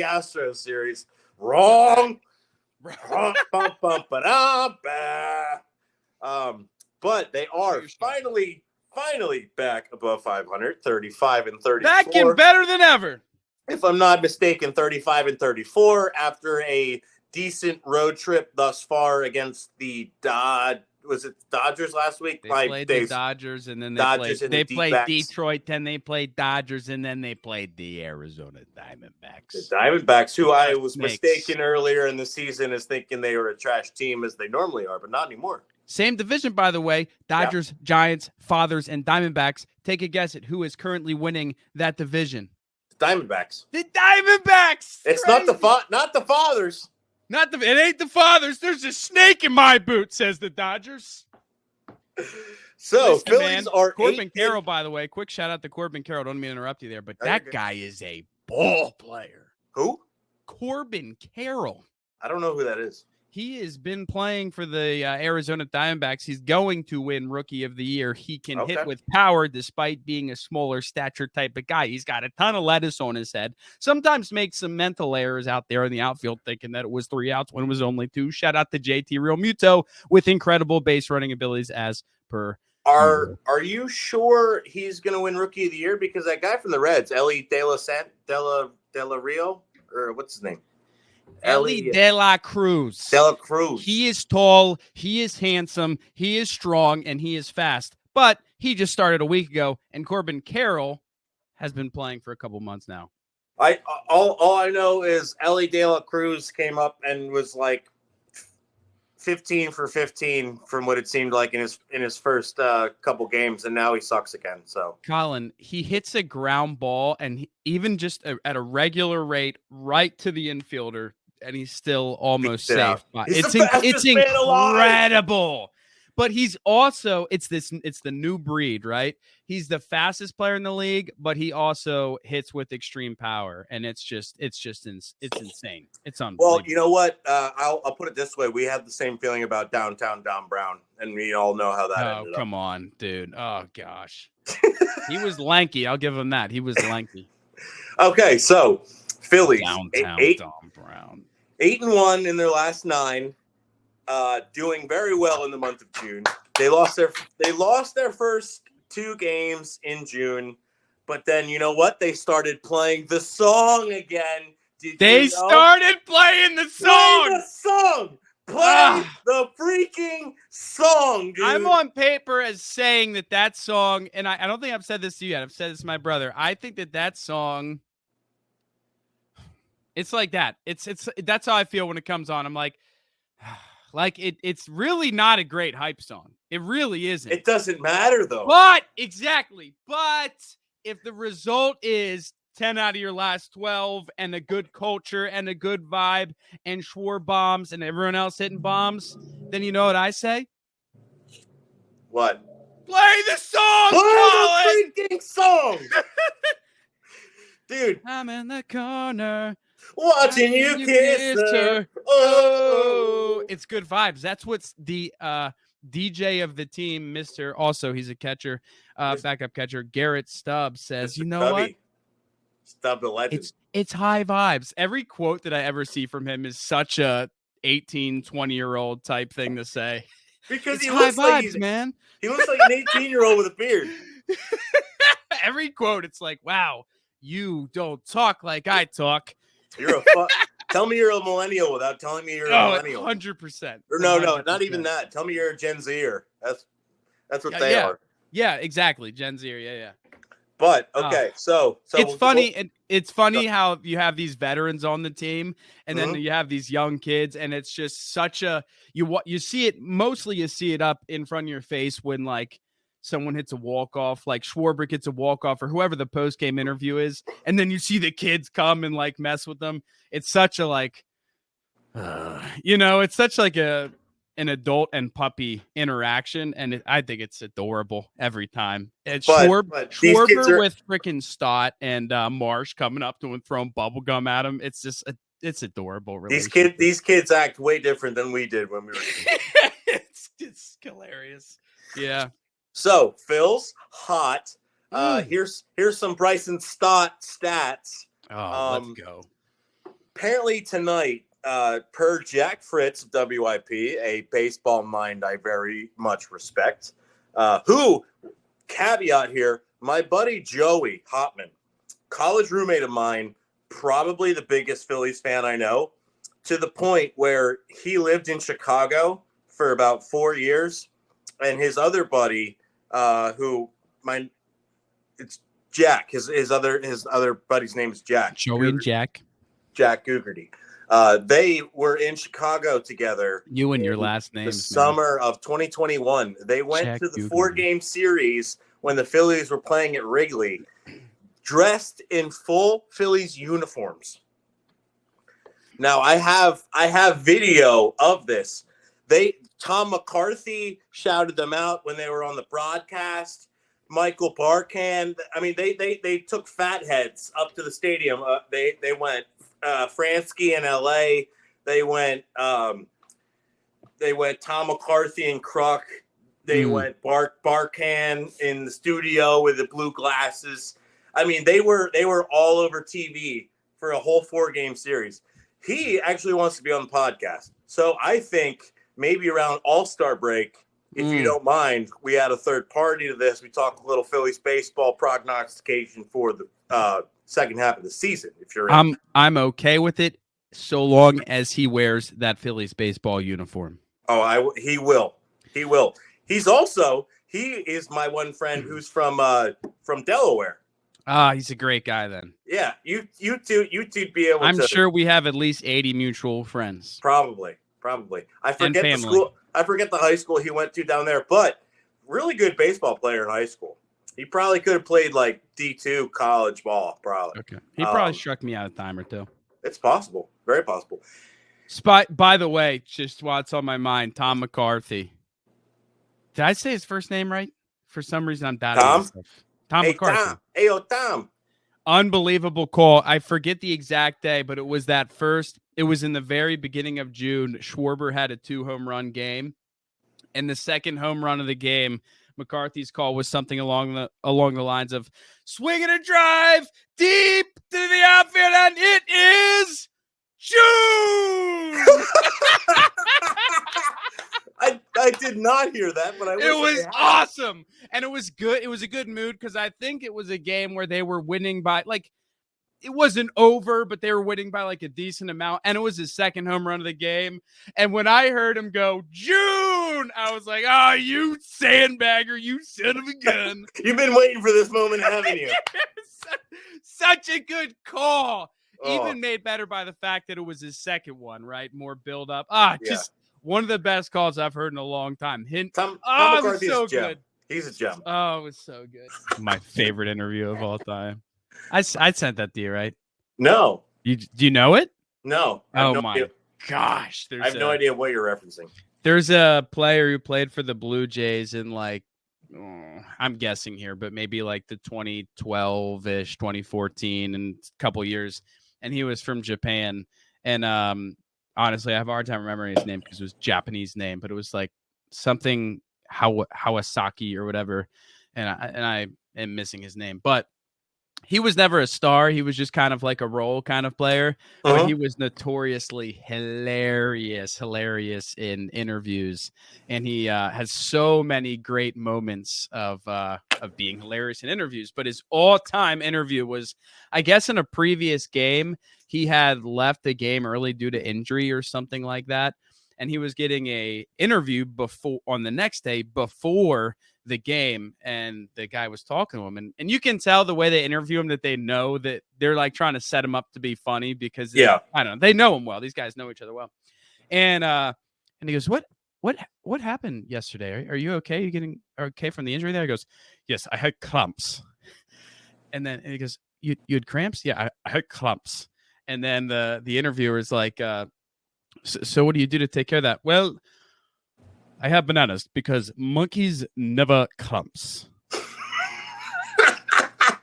Astros series. Wrong. But they are finally back above 500, 35 and 34. Back and better than ever. If I'm not mistaken, 35 and 34 after a decent road trip thus far against the Dodgers last week? They played the Dodgers, and then they played Detroit, then they played Dodgers, and then they played the Arizona Diamondbacks. The Diamondbacks, who I was mistaken earlier in the season as thinking they were a trash team as they normally are, but not anymore. Same division, by the way. Dodgers, Giants, Fathers, and Diamondbacks. Take a guess at who is currently winning that division. The Diamondbacks. The Diamondbacks. It's not the Fathers. It ain't the Fathers. There's a snake in my boot, says the Dodgers. So, Phillies are Corbin Carroll, by the way. Quick shout out to Corbin Carroll. Don't mean to interrupt you there, but that guy is a ball player. Who? Corbin Carroll. I don't know who that is. He has been playing for the Arizona Diamondbacks. He's going to win Rookie of the Year. He can hit with power despite being a smaller stature type of guy. He's got a ton of lettuce on his head. Sometimes makes some mental errors out there in the outfield thinking that it was 3 outs when it was only 2. Shout out to JT Real Muto with incredible base running abilities as per. Are you sure he's going to win Rookie of the Year? Because that guy from the Reds, Ellie De La Rio, or what's his name? Ellie De La Cruz. He is tall, he is handsome, he is strong, and he is fast. But he just started a week ago, and Corbin Carroll has been playing for a couple months now. All I know is Ellie De La Cruz came up and was like 15 for 15 from what it seemed like in his first couple games, and now he sucks again. So Colin, he hits a ground ball, and even just at a regular rate, right to the infielder, and he's still almost safe. It's incredible. But he's also it's the new breed, right? He's the fastest player in the league, but he also hits with extreme power, and it's insane. It's unbelievable. Well, you know what? I'll put it this way: we have the same feeling about downtown Don Brown, and we all know how that ended up. Oh, come on, dude! Oh gosh, he was lanky. I'll give him that. He was lanky. Okay, so Phillies downtown Don Brown 8-1 in their last 9. Doing very well in the month of June. They lost their first 2 games in June, but then you know what? They started playing the song again. Started playing the song. Play the freaking song, dude. I'm on paper as saying that song, and I don't think I've said this to you yet. I've said this to my brother. I think that song. It's like that. It's that's how I feel when it comes on. I'm like. Like it's really not a great hype song. It really isn't. It doesn't matter though. But if the result is 10 out of your last 12 and a good culture and a good vibe and Schwarber bombs and everyone else hitting bombs, then you know what I say? What? Play the song, Colin! The freaking song! Dude. I'm in the corner. Watching you kiss her. Oh, it's good vibes. That's what's the DJ of the team, Mr. Also, he's a catcher, backup catcher. Garrett Stubbs says, you know what? Stubbs the legend. It's high vibes. Every quote that I ever see from him is such a 18, 20-year-old type thing to say. Because he looks like man. He looks like an 18-year-old with a beard. Every quote, it's like, wow, you don't talk like I talk. Tell me you're a millennial without telling me you're a millennial. 100%. Or no, not even that. Tell me you're a Gen Zer. That's what they are. Yeah, exactly. Gen Zer. Yeah. But okay, so it's funny. It's funny how you have these veterans on the team, and then you have these young kids, and it's just such a you see it mostly. You see it up in front of your face when like someone hits a walk-off, like Schwarber gets a walk-off or whoever the post-game interview is, and then you see the kids come and like mess with them. It's such a like, it's such like an adult and puppy interaction, and I think it's adorable every time. And Schwarber with freaking Stott and Marsh coming up to him, throwing bubble gum at him. It's just it's adorable. These kids act way different than we did when we were kids. It's hilarious. Yeah. So Phil's hot. Here's some Bryson Stott stats. Let's go. Apparently tonight, per Jack Fritz of WIP, a baseball mind I very much respect, who, caveat here, my buddy Joey Hotman, college roommate of mine, probably the biggest Phillies fan I know, to the point where he lived in Chicago for about 4 years, and his other buddy, it's Jack. His other buddy's name is Jack. Joey and Jack Gugerty. They were in Chicago together. You and your last name. The summer of 2021. They went to the 4-game series when the Phillies were playing at Wrigley, dressed in full Phillies uniforms. Now I have video of this. Tom McCarthy shouted them out when they were on the broadcast. Michael Barkan. I mean, they took fatheads up to the stadium. They went Fransky in LA. They went Tom McCarthy and Kruk. They went Barkan in the studio with the blue glasses. I mean, they were all over TV for a whole 4-game series. He actually wants to be on the podcast. So I think maybe around All-Star break, if you don't mind, we add a third party to this. We talk a little Phillies baseball prognostication for the second half of the season. If you're I'm okay with it, so long as he wears that Phillies baseball uniform. Oh, he will. He will. He is my one friend who's from Delaware. He's a great guy then. Yeah, you two be able I'm sure we have at least 80 mutual friends. Probably. I forget the school. I forget the high school he went to down there, but really good baseball player in high school. He probably could have played like D2 college ball, probably. Okay. He probably struck me out a time or two. It's possible. Very possible. By the way, just while it's on my mind, Tom McCarthy. Did I say his first name right? For some reason, I'm doubting myself. Tom McCarthy. Tom. Unbelievable call. I forget the exact day, but it was it was in the very beginning of June. Schwarber had a 2-home run game. And the second home run of the game, McCarthy's call was something along the lines of swing and a drive deep to the outfield, and it is June. I did not hear that, but it was awesome. And it was good. It was a good mood because I think it was a game where they were winning by it wasn't over, but they were winning by like a decent amount. And it was his second home run of the game. And when I heard him go, June, I was like, oh, you sandbagger, you son of a gun. You've been waiting for this moment, haven't you? Such a good call. Even made better by the fact that it was his second one, right? More build up. Just one of the best calls I've heard in a long time. Tom it was so good. He's a gem. Oh, it was so good. My favorite interview of all time. I sent that to you, right? No. Do you know it? No. Oh my gosh. I have no idea what you're referencing. There's a player who played for the Blue Jays in I'm guessing here, but maybe like the 2012-ish, 2014 and a couple years. And he was from Japan. And honestly, I have a hard time remembering his name because it was a Japanese name, but it was like something Hawasaki or whatever. And I am missing his name. But he was never a star. He was just kind of like a role kind of player. But he was notoriously hilarious in interviews. And he has so many great moments of being hilarious in interviews. But his all-time interview was, I guess, in a previous game. He had left the game early due to injury or something like that. And he was getting a interview on the next day before the game, and the guy was talking to him, and you can tell the way they interview him that they know that they're like trying to set him up to be funny because I don't know, they know him well. These guys know each other well. And he goes, what what happened yesterday? Are you okay? You getting okay from the injury there? He goes, yes, I had cramps. And then he goes, you had cramps? Yeah, I had cramps. And then the interviewer is like, so what do you do to take care of that? Well, I have bananas because monkeys never cramps.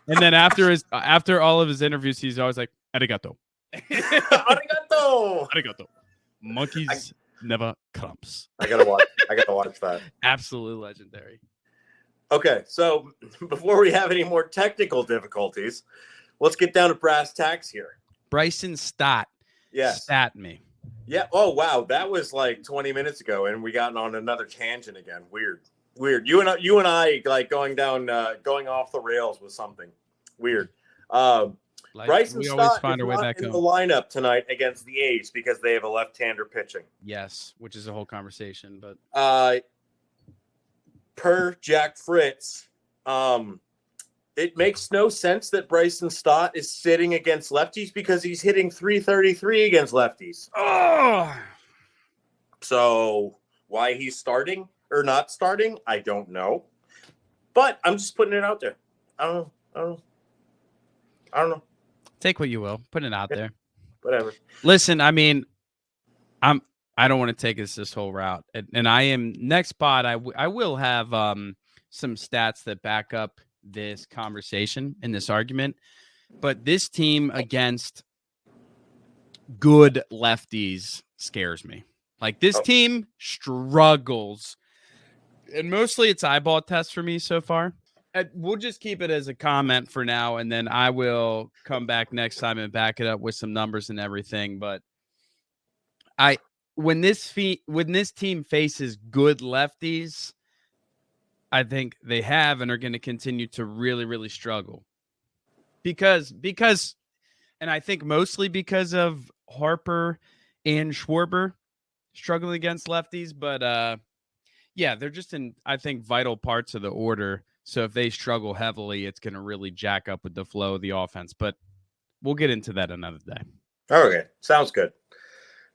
And then after all of his interviews, he's always like, arigato. Arigato. Arigato. Monkeys never cramps. I gotta watch that. Absolutely legendary. Okay, so before we have any more technical difficulties, let's get down to brass tacks here. Bryson Stott. Yes. Stat me. Yeah. Oh, wow. That was like 20 minutes ago, and we got on another tangent again. Weird. You and I like going off the rails with something. Weird. Bryson Stott is not in the lineup tonight against the A's because they have a left-hander pitching. Yes, which is a whole conversation. But per Jack Fritz, it makes no sense that Bryson Stott is sitting against lefties because he's hitting .333 against lefties. Oh, so why he's starting or not starting, I don't know. But I'm just putting it out there. I don't know. Take what you will. Put it out there. Whatever. Listen, I mean, I don't want to take us this whole route, and I am next pod. I will have some stats that back up this conversation and this argument, but this team against good lefties scares me. Like this team struggles, and mostly it's eyeball tests for me so far. We'll just keep it as a comment for now, and then I will come back next time and back it up with some numbers and everything. But when this team faces good lefties, I think they have and are going to continue to really, really struggle because, and I think mostly because of Harper and Schwarber struggling against lefties. But yeah, they're just in, I think, vital parts of the order. So if they struggle heavily, it's going to really jack up with the flow of the offense. But we'll get into that another day. Okay, sounds good.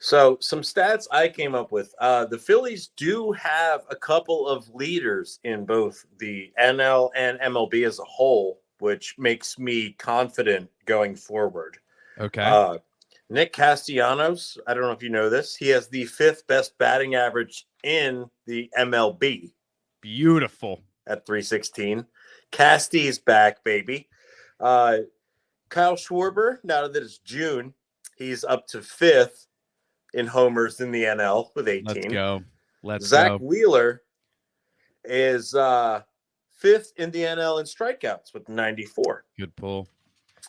So some stats I came up with. The Phillies do have a couple of leaders in both the NL and MLB as a whole, which makes me confident going forward. Okay. Nick Castellanos, I don't know if you know this, he has the 5th best batting average in the MLB. Beautiful. At 316. Casty's back, baby. Kyle Schwarber, now that it's June, he's up to 5th in homers in the NL with 18. Let's go. Zach Wheeler is 5th in the NL in strikeouts with 94. Good pull.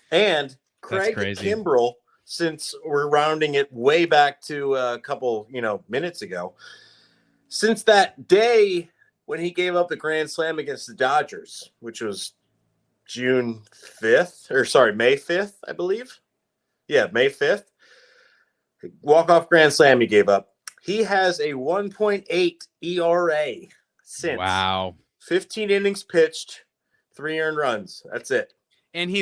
And Craig Kimbrell, since we're rounding it way back to a couple, minutes ago, since that day when he gave up the grand slam against the Dodgers, which was May 5th, I believe. Yeah, May 5th. Walk-off grand slam he gave up. He has a 1.8 ERA since. Wow. 15 innings pitched, 3 earned runs. That's it. And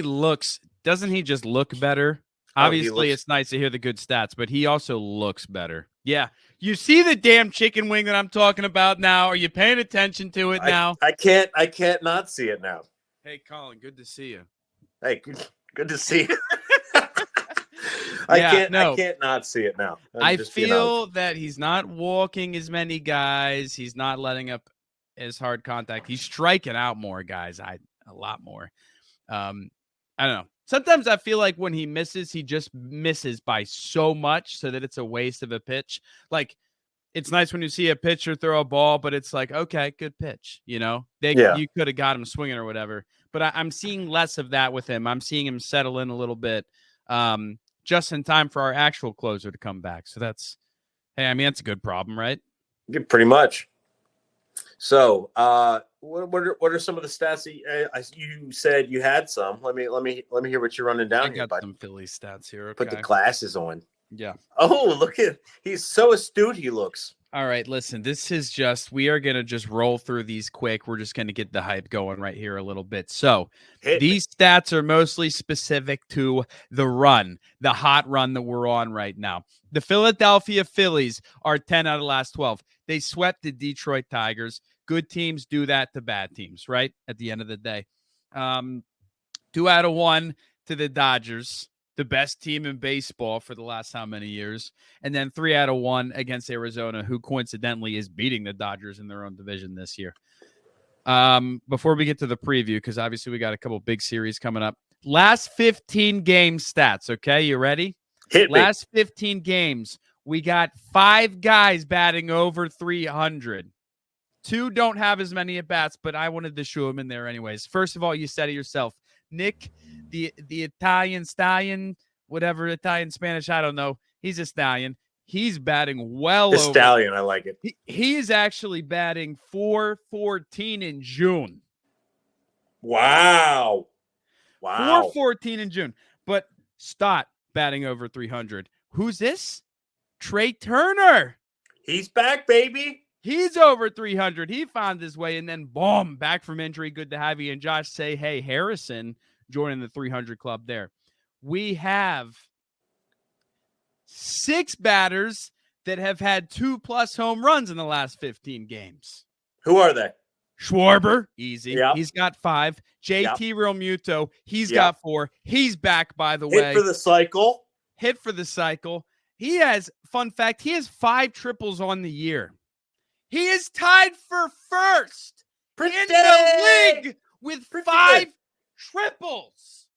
doesn't he just look better? Obviously, it's nice to hear the good stats, but he also looks better. Yeah. You see the damn chicken wing that I'm talking about now? Are you paying attention to it now? I can't not see it now. Hey, Collin, good to see you. Hey, good to see you. I can't not see it now. I feel that he's not walking as many guys. He's not letting up as hard contact. He's striking out more guys. A lot more. I don't know. Sometimes I feel like when he misses, he just misses by so much so that it's a waste of a pitch. Like, it's nice when you see a pitcher throw a ball, but it's like, okay, good pitch. You could have got him swinging or whatever. But I'm seeing less of that with him. I'm seeing him settle in a little bit just in time for our actual closer to come back. So that's a good problem, right? Yeah, pretty much. So, what are some of the stats that you said you had some? Let me hear what you're running down here. I got some Philly stats here. Okay. Put the glasses on. Yeah. Oh, look at he's so astute. He looks. All right, listen, we are going to just roll through these quick. We're just going to get the hype going right here a little bit. So these stats are mostly specific to the hot run that we're on right now. The Philadelphia Phillies are 10 out of the last 12. They swept the Detroit Tigers. Good teams do that to bad teams, right? At the end of the day. 2 out of 1 to the Dodgers, the best team in baseball for the last how many years, and then 3 out of 1 against Arizona, who coincidentally is beating the Dodgers in their own division this year. Before we get to the preview, because obviously we got a couple big series coming up. Last 15 game stats, okay? You ready? Hit me. Last 15 games, we got 5 guys batting over 300. 2 don't have as many at bats, but I wanted to show them in there anyways. First of all, you said it yourself. Nick, the Italian stallion, whatever, Italian, Spanish, I don't know. He's a stallion. He's batting well over. Stallion, I like it. He is actually batting .414 in June. Wow. .414 in June. But Stott batting over 300. Who's this? Trea Turner. He's back, baby. He's over 300. He found his way, and then boom, back from injury. Good to have you. And Josh say, hey, Harrison joining the 300 club there. We have 6 batters that have had 2+ home runs in the last 15 games. Who are they? Schwarber, easy. Yep. He's got 5. JT Realmuto, he's Yep. got 4. He's back, by the way. Hit for the cycle. Hit for the cycle. He has, fun fact, he has 5 triples on the year. He is tied for first in the league with 5 triples.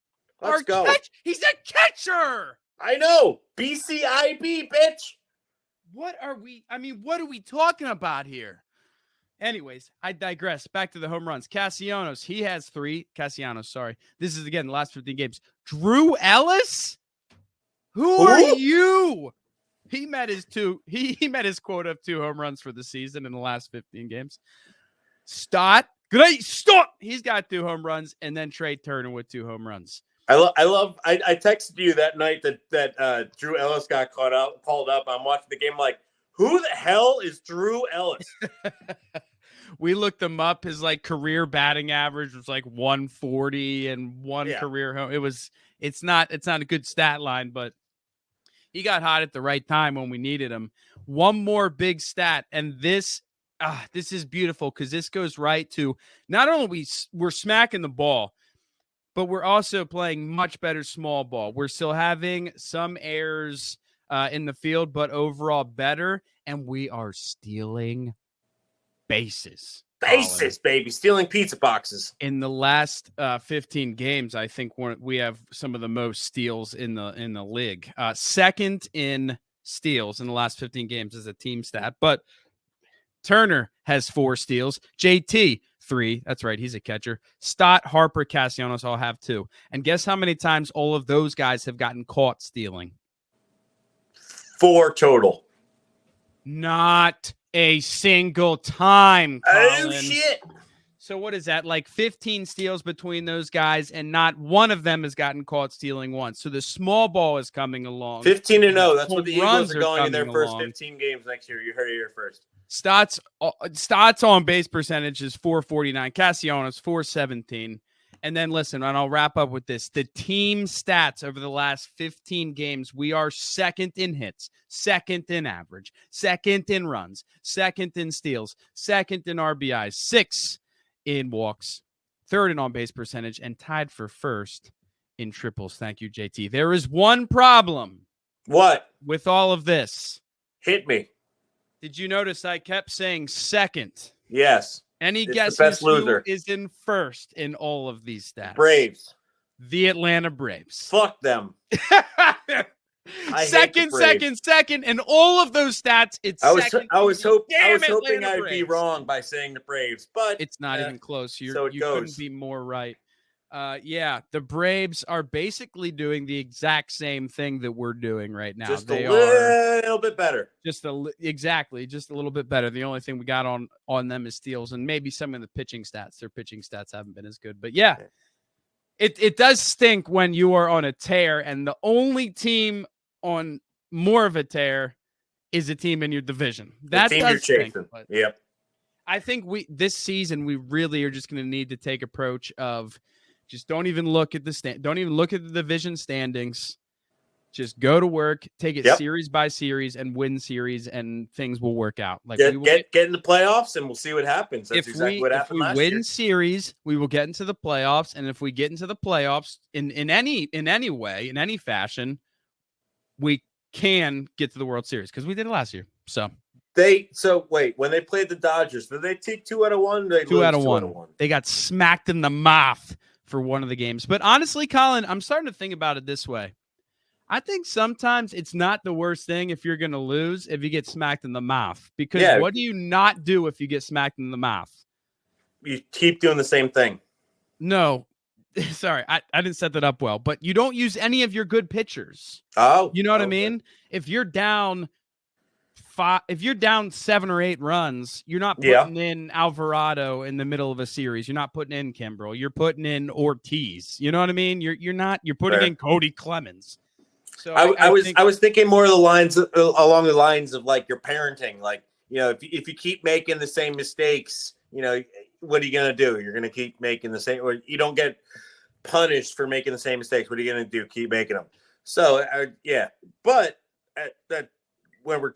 Let's go. He's a catcher. I know. BCIB, bitch. What are we talking about here? Anyways, I digress. Back to the home runs. Castellanos, he has 3. This is, again, the last 15 games. Drew Ellis? Who are you? He met his quota of 2 home runs for the season in the last 15 games. Stott, great Stott. He's got 2 home runs, and then Trea Turner with 2 home runs. I texted you that night that Drew Ellis got called up. I'm watching the game like, who the hell is Drew Ellis? We looked him up. His career batting average was 140 and one career home. It's not a good stat line, but he got hot at the right time when we needed him. One more big stat, and this is beautiful because this goes right to not only we're smacking the ball, but we're also playing much better small ball. We're still having some errors in the field, but overall better, and we are stealing bases. Bases, baby. Stealing pizza boxes. In the last 15 games, I think we have some of the most steals in the league. Second in steals in the last 15 games as a team stat. But Turner has 4 steals. JT, 3. That's right. He's a catcher. Stott, Harper, Castellanos all have 2. And guess how many times all of those guys have gotten caught stealing? 4 total. Not a single time, Collin. Oh, shit. So what is that? 15 steals between those guys, and not one of them has gotten caught stealing once. So the small ball is coming along. 15-0. That's what the Eagles are going in their first along. 15 games next year. You heard it here first. Stott's on base percentage is .449. Castellanos, .417. And then listen, and I'll wrap up with this. The team stats over the last 15 games, we are second in hits, second in average, second in runs, second in steals, second in RBIs, 6 in walks, 3rd in on-base percentage, and tied for 1st in triples. Thank you, JT. There is one problem. What? With all of this. Hit me. Did you notice I kept saying second? Yes. Any guesses who is in 1st in all of these stats? Braves. The Atlanta Braves. Fuck them. Second, and all of those stats. I was hoping I'd be wrong by saying the Braves, but it's not even close. You couldn't be more right. The Braves are basically doing the exact same thing that we're doing right now. Just a little bit better. Just a little bit better. The only thing we got on them is steals and maybe some of the pitching stats. Their pitching stats haven't been as good, but it does stink when you are on a tear, and the only team on more of a tear is a team in your division. The That team you're does stink, chasing. but Yep. I think this season we really are just going to need to take approach of just don't even look at the division standings. Just go to work, take it series by series, and win series, and things will work out. Like get in the playoffs, and we'll see what happens. That's exactly what happened last year. If we win series, we will get into the playoffs, and if we get into the playoffs in any way, in any fashion, we can get to the World Series because we did it last year. So wait, when they played the Dodgers, did they take 2 out of 1? They 2 out of 1. They got smacked in the mouth for one of the games. But honestly, Colin, I'm starting to think about it this way. I think sometimes it's not the worst thing if you're going to lose if you get smacked in the mouth. Because what do you not do if you get smacked in the mouth? You keep doing the same thing. No. Sorry, I didn't set that up well. But you don't use any of your good pitchers. Oh. You know what I mean? If you're down 7 or 8 runs, you're not putting in Alvarado in the middle of a series. You're not putting in Kimbrel. You're putting in Ortiz. You know what I mean? You're putting in Cody Clemens. So I was thinking more of along the lines of like your parenting. Like, if you keep making the same mistakes, what are you going to do? You're going to keep making the same, or you don't get punished for making the same mistakes. What are you going to do? Keep making them. So but that when we're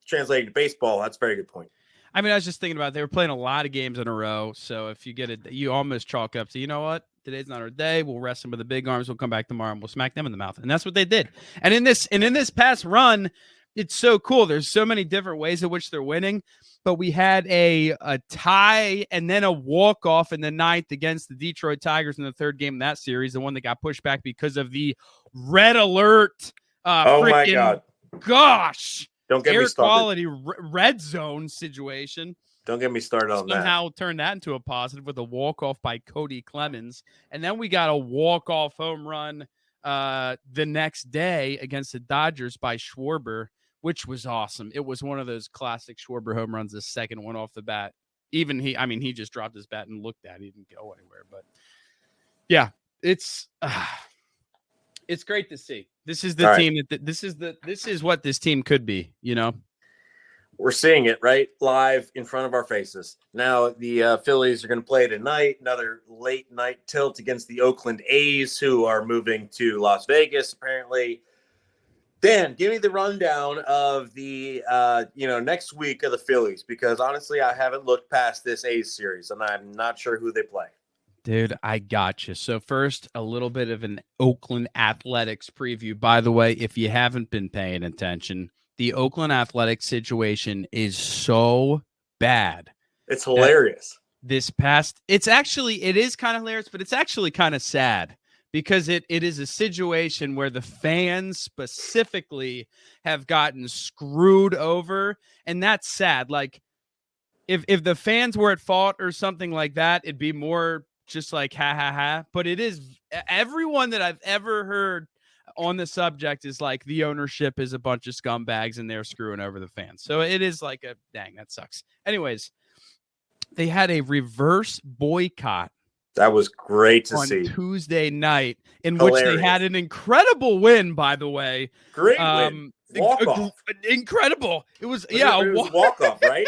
translating to baseball, that's a very good point. I mean, I was just thinking about it. They were playing a lot of games in a row. So if you get it, you almost chalk up to, you know what? Today's not our day. We'll rest them with the big arms. We'll come back tomorrow and we'll smack them in the mouth. And that's what they did. And in this past run, it's so cool. There's so many different ways in which they're winning. But we had a tie and then a walk-off in the 9th against the Detroit Tigers in the 3rd game of that series, the one that got pushed back because of the red alert. Oh, my God. Gosh. Don't get me started. Quality red zone situation. Don't get me started on that. Somehow turned that into a positive with a walk-off by Cody Clemens. And then we got a walk-off home run the next day against the Dodgers by Schwarber, which was awesome. It was one of those classic Schwarber home runs, the second one off the bat. Even he just dropped his bat and looked at it. He didn't go anywhere. But, yeah, it's great to see. This is the team this is what this team could be, We're seeing it right live in front of our faces. Now the Phillies are going to play tonight, another late night tilt against the Oakland A's, who are moving to Las Vegas, apparently. Dan, give me the rundown of the next week of the Phillies, because honestly, I haven't looked past this A's series and I'm not sure who they play. Dude, I got you. So first, a little bit of an Oakland Athletics preview. By the way, if you haven't been paying attention, the Oakland Athletics situation is so bad. It's hilarious. It is kind of hilarious, but it's actually kind of sad because it is a situation where the fans specifically have gotten screwed over, and that's sad. Like, if the fans were at fault or something like that, it'd be more just like ha ha ha. But it is everyone that I've ever heard on the subject is like the ownership is a bunch of scumbags and they're screwing over the fans. So it is like dang, that sucks. Anyways, they had a reverse boycott. That was great to see. Tuesday night, in which they had an incredible win, by the way. Great win. Walk-off. Incredible. It was, it was walk-off, right?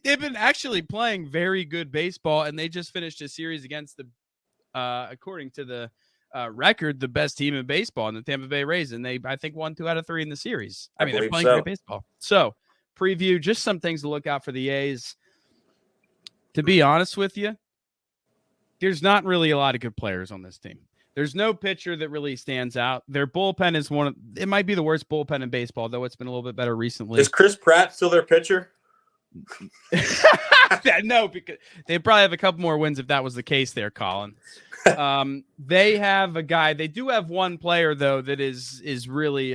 They've been actually playing very good baseball, and they just finished a series against the, according to the record, the best team in baseball in the Tampa Bay Rays, and they, I think, won 2 out of 3 in the series. I mean, they're playing great baseball. So, preview, just some things to look out for the A's. To be honest with you, there's not really a lot of good players on this team. There's no pitcher that really stands out. Their bullpen is it might be the worst bullpen in baseball, though it's been a little bit better recently. Is Chris Pratt still their pitcher? No, because they probably have a couple more wins if that was the case there, Colin. They have a guy. They do have one player, though, that is really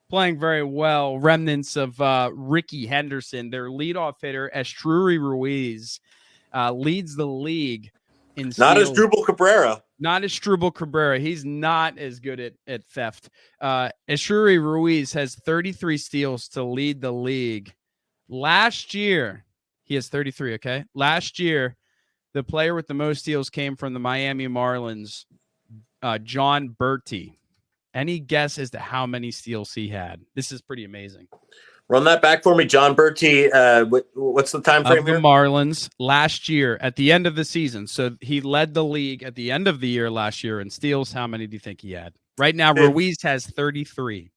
playing very well. Remnants of Ricky Henderson, their leadoff hitter, Estruri Ruiz, leads the league in steals. Not as Drupal Cabrera. Not as Struble Cabrera. He's not as good at theft. Estruri Ruiz has 33 steals to lead the league. Last year, he has 33, okay? Last year, the player with the most steals came from the Miami Marlins, John Berti. Any guess as to how many steals he had? This is pretty amazing. Run that back for me, John Bertie. What's the time frame of the here? Marlins last year at the end of the season. So he led the league at the end of the year last year in steals. How many do you think he had? Right now, Ruiz has 33.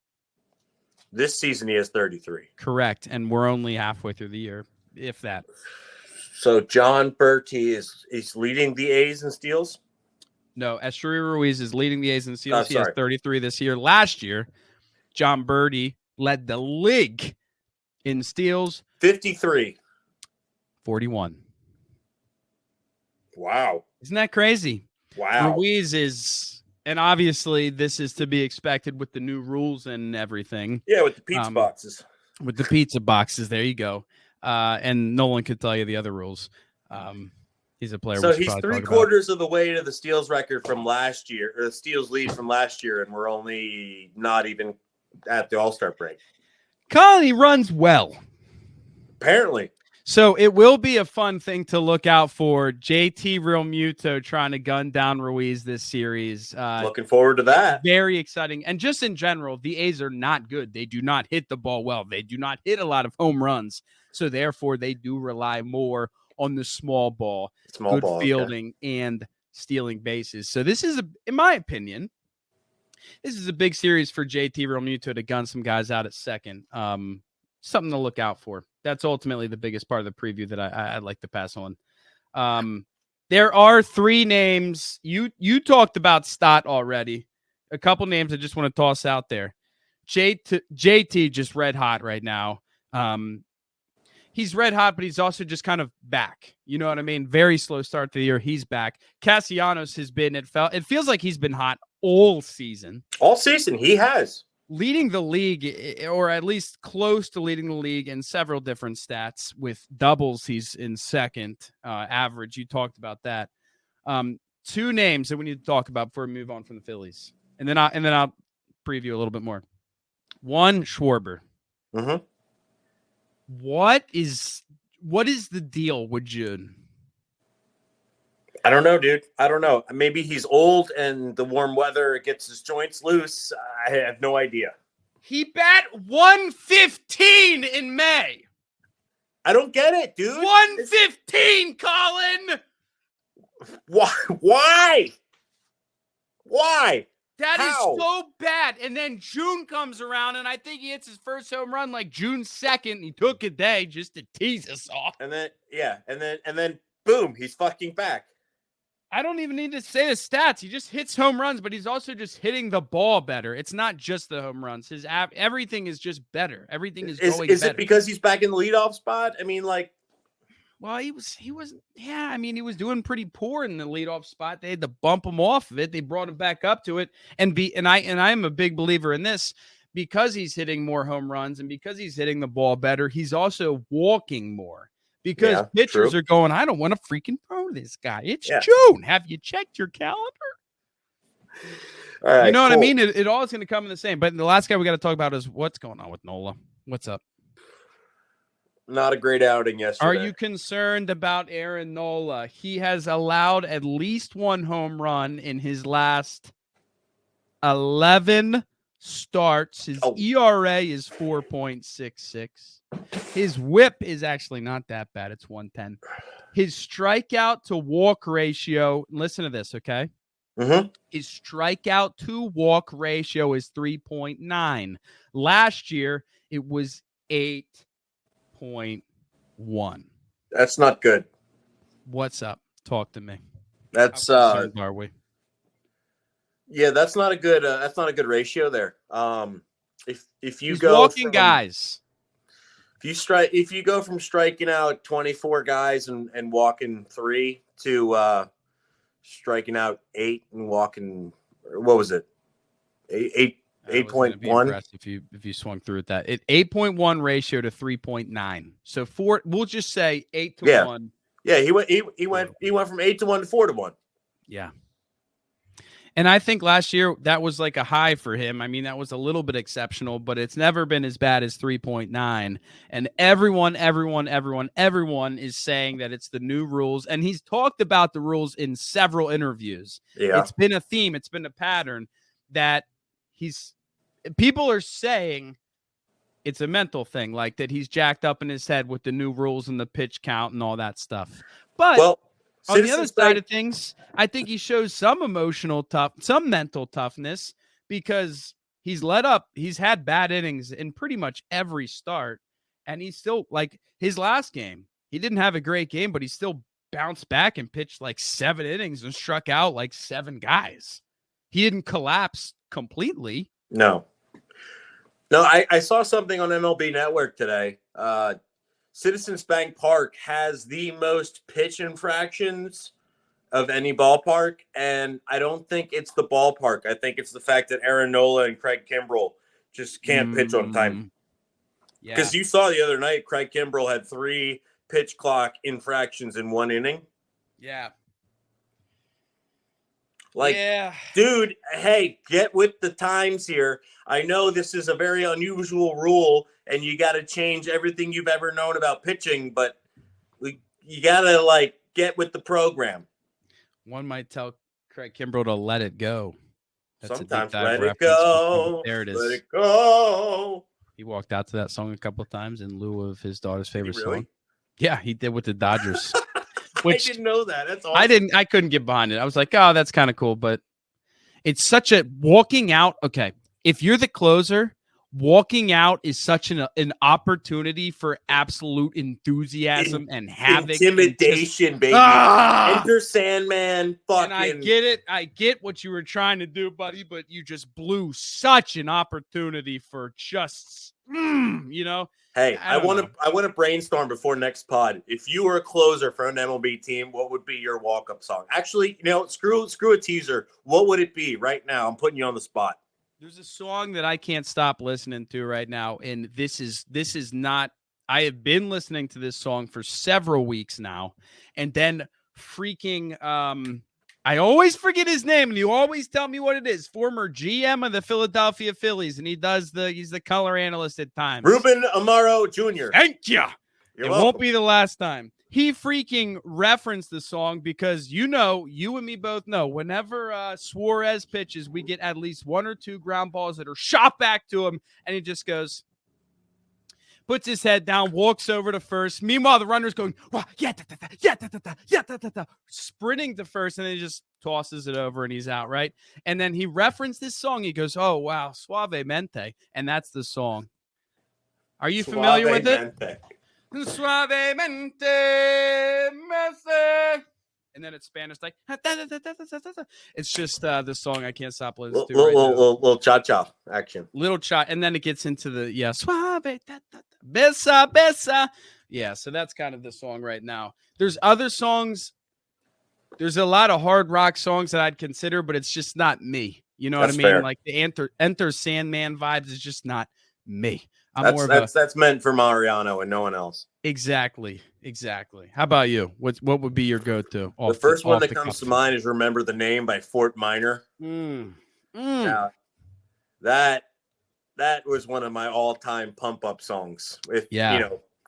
This season, he has 33. Correct. And we're only halfway through the year, if that. So John Bertie is leading the A's in steals? No, Esteury Ruiz is leading the A's in steals. He has Sorry. 33 this year. Last year, John Bertie led the league in steals. 53. 41. Wow. Isn't that crazy? Wow. Ruiz is, and obviously this is to be expected with the new rules and everything. Yeah, with the pizza boxes. With the pizza boxes, there you go. And Nolan could tell you the other rules. He's a player. So he's 3/4 of the way to the steals record from last year, or the steals lead from last year, and we're only not even at the All-Star break. Collin, he runs well. Apparently. So it will be a fun thing to look out for. JT Realmuto trying to gun down Ruiz this series. Looking forward to that. Very exciting. And just in general, the A's are not good. They do not hit the ball well. They do not hit a lot of home runs. So therefore, they do rely more on the small ball, good fielding, and stealing bases. So this is, in my opinion, this is a big series for JT Realmuto to gun some guys out at second. Something to look out for. That's ultimately the biggest part of the preview that I'd like to pass on. There are 3 names. You talked about Stott already. A couple names I just want to toss out there. JT just red hot right now. He's red hot, but he's also just kind of back. You know what I mean? Very slow start to the year. He's back. Castellanos has been, it feels like he's been hot all season. All season, he has. Leading the league, or at least close to leading the league in several different stats. With doubles, he's in second average. You talked about that. 2 names that we need to talk about before we move on from the Phillies, and then I'll preview a little bit more. 1, Schwarber. Mm-hmm. What is the deal with June? I don't know, dude. I don't know. Maybe he's old and the warm weather gets his joints loose. I have no idea. He bat 115 in May. I don't get it, dude. 115, Collin. Why? Why? That is so bad. And then June comes around, and I think he hits his first home run like June 2nd. He took a day just to tease us off. And then boom, he's fucking back. I don't even need to say the stats. He just hits home runs, but he's also just hitting the ball better. It's not just the home runs. His everything is just better. Everything is going better. Is it because he's back in the leadoff spot? I mean, like, well, he was yeah, I mean, he was doing pretty poor in the leadoff spot. They had to bump him off of it. They brought him back up to it. And I am a big believer in this, because he's hitting more home runs and because he's hitting the ball better, he's also walking more. Because pitchers are going, I don't want to freaking throw this guy. It's June. Have you checked your calendar? All right, you know what I mean? It all is going to come in the same. But the last guy we got to talk about is what's going on with Nola. What's up? Not a great outing yesterday. Are you concerned about Aaron Nola? He has allowed at least 1 home run in his last 11 starts. His ERA is 4.66. His whip is actually not that bad. It's 110. His strikeout to walk ratio, listen to this, okay? Mm-hmm. His strikeout to walk ratio is 3.9. Last year, it was 8.1. That's not good. What's up? Talk to me. That's How are we? Yeah, that's not a good ratio there. If you He's go walking from, guys. If you go from striking out 24 guys and walking 3 to striking out 8 and walking, what was it? 8.1. If you swung through at that, 8.1 ratio to 3.9. So 4. We'll just say 8 to 1. Yeah, he went from 8 to 1 to 4 to 1. Yeah. And I think last year that was like a high for him. I mean, that was a little bit exceptional, but it's never been as bad as 3.9. And everyone is saying that it's the new rules. And he's talked about the rules in several interviews. Yeah. It's been a theme. It's been a pattern that people are saying it's a mental thing, like that he's jacked up in his head with the new rules and the pitch count and all that stuff. But on the other side of things, I think he shows some some mental toughness, because he's let up. He's had bad innings in pretty much every start. And he's still, like, his last game, he didn't have a great game, but he still bounced back and pitched like 7 innings and struck out like 7 guys. He didn't collapse completely. No, I saw something on MLB Network today. Citizens Bank Park has the most pitch infractions of any ballpark, and I don't think it's the ballpark. I think it's the fact that Aaron Nola and Craig Kimbrell just can't pitch on time. Because you saw the other night, Craig Kimbrell had 3 pitch clock infractions in 1 inning. Yeah. Dude, hey, get with the times here. I know this is a very unusual rule, and you got to change everything you've ever known about pitching, but you got to, get with the program. One might tell Craig Kimbrell to let it go. That's sometimes let it go. There it is. Let it go. He walked out to that song a couple of times in lieu of his daughter's favorite really? song. Yeah, he did with the Dodgers. Which, I didn't know that. That's awesome. I couldn't get behind it. I was like, oh, that's kind of cool. But it's such a walking out. Okay. If you're the closer, walking out is such an opportunity for absolute enthusiasm and havoc. Intimidation, baby. Enter Sandman. Fucking. And I get it. I get what you were trying to do, buddy, but you just blew such an opportunity for just, Hey, I want to brainstorm before next pod. If you were a closer for an MLB team, what would be your walk-up song? Actually, screw a teaser. What would it be right now? I'm putting you on the spot. There's a song that I can't stop listening to right now, and this is not. I have been listening to this song for several weeks now, and then freaking I always forget his name, and you always tell me what it is. Former GM of the Philadelphia Phillies, and he's the color analyst at times. Ruben Amaro Jr. Thank you. You're it welcome. Won't be the last time. He freaking referenced the song because you and me both know whenever Suarez pitches, we get at least 1 or 2 ground balls that are shot back to him, and he just goes, puts his head down, walks over to first. Meanwhile, the runner's going, sprinting to first, and then he just tosses it over, and he's out, right? And then he referenced this song. He goes, oh, wow, Suavemente, and that's the song. Are you familiar with it? Suavemente, and then it's Spanish, like it's just the song I can't stop listening to. Little cha-cha action. Little cha, and then it gets into the suave, besa, besa. Yeah, so that's kind of the song right now. There's other songs. There's a lot of hard rock songs that I'd consider, but it's just not me. You know what I mean? Fair. Like the Enter Sandman vibes is just not me. That's meant for Mariano and no one else. Exactly. How about you? What would be your go-to? The first one that comes to mind is "Remember the Name" by Fort Minor. Now, that was one of my all-time pump-up songs.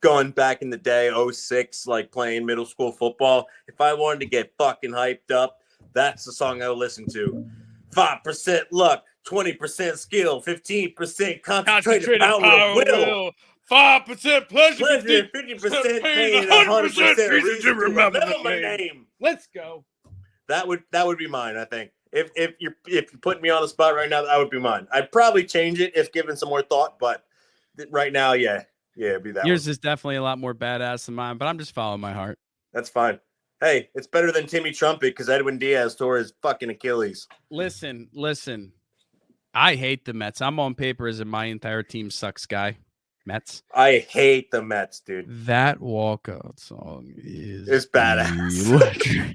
Going back in the day, 06, like playing middle school football. If I wanted to get fucking hyped up, that's the song I would listen to. 5% luck. 20% skill, 15% concentrated power of will, 5% pleasure, 50% pain, 100% reason to remember my name. Let's go. That would be mine, I think. If you're putting me on the spot right now, that would be mine. I'd probably change it if given some more thought, but right now, yeah, it'd be that. Yours is definitely a lot more badass than mine, but I'm just following my heart. That's fine. Hey, it's better than Timmy Trumpet because Edwin Diaz tore his fucking Achilles. Listen. I hate the Mets. I'm on paper as my entire team sucks guy. Mets. I hate the Mets, dude. That walkout song is badass.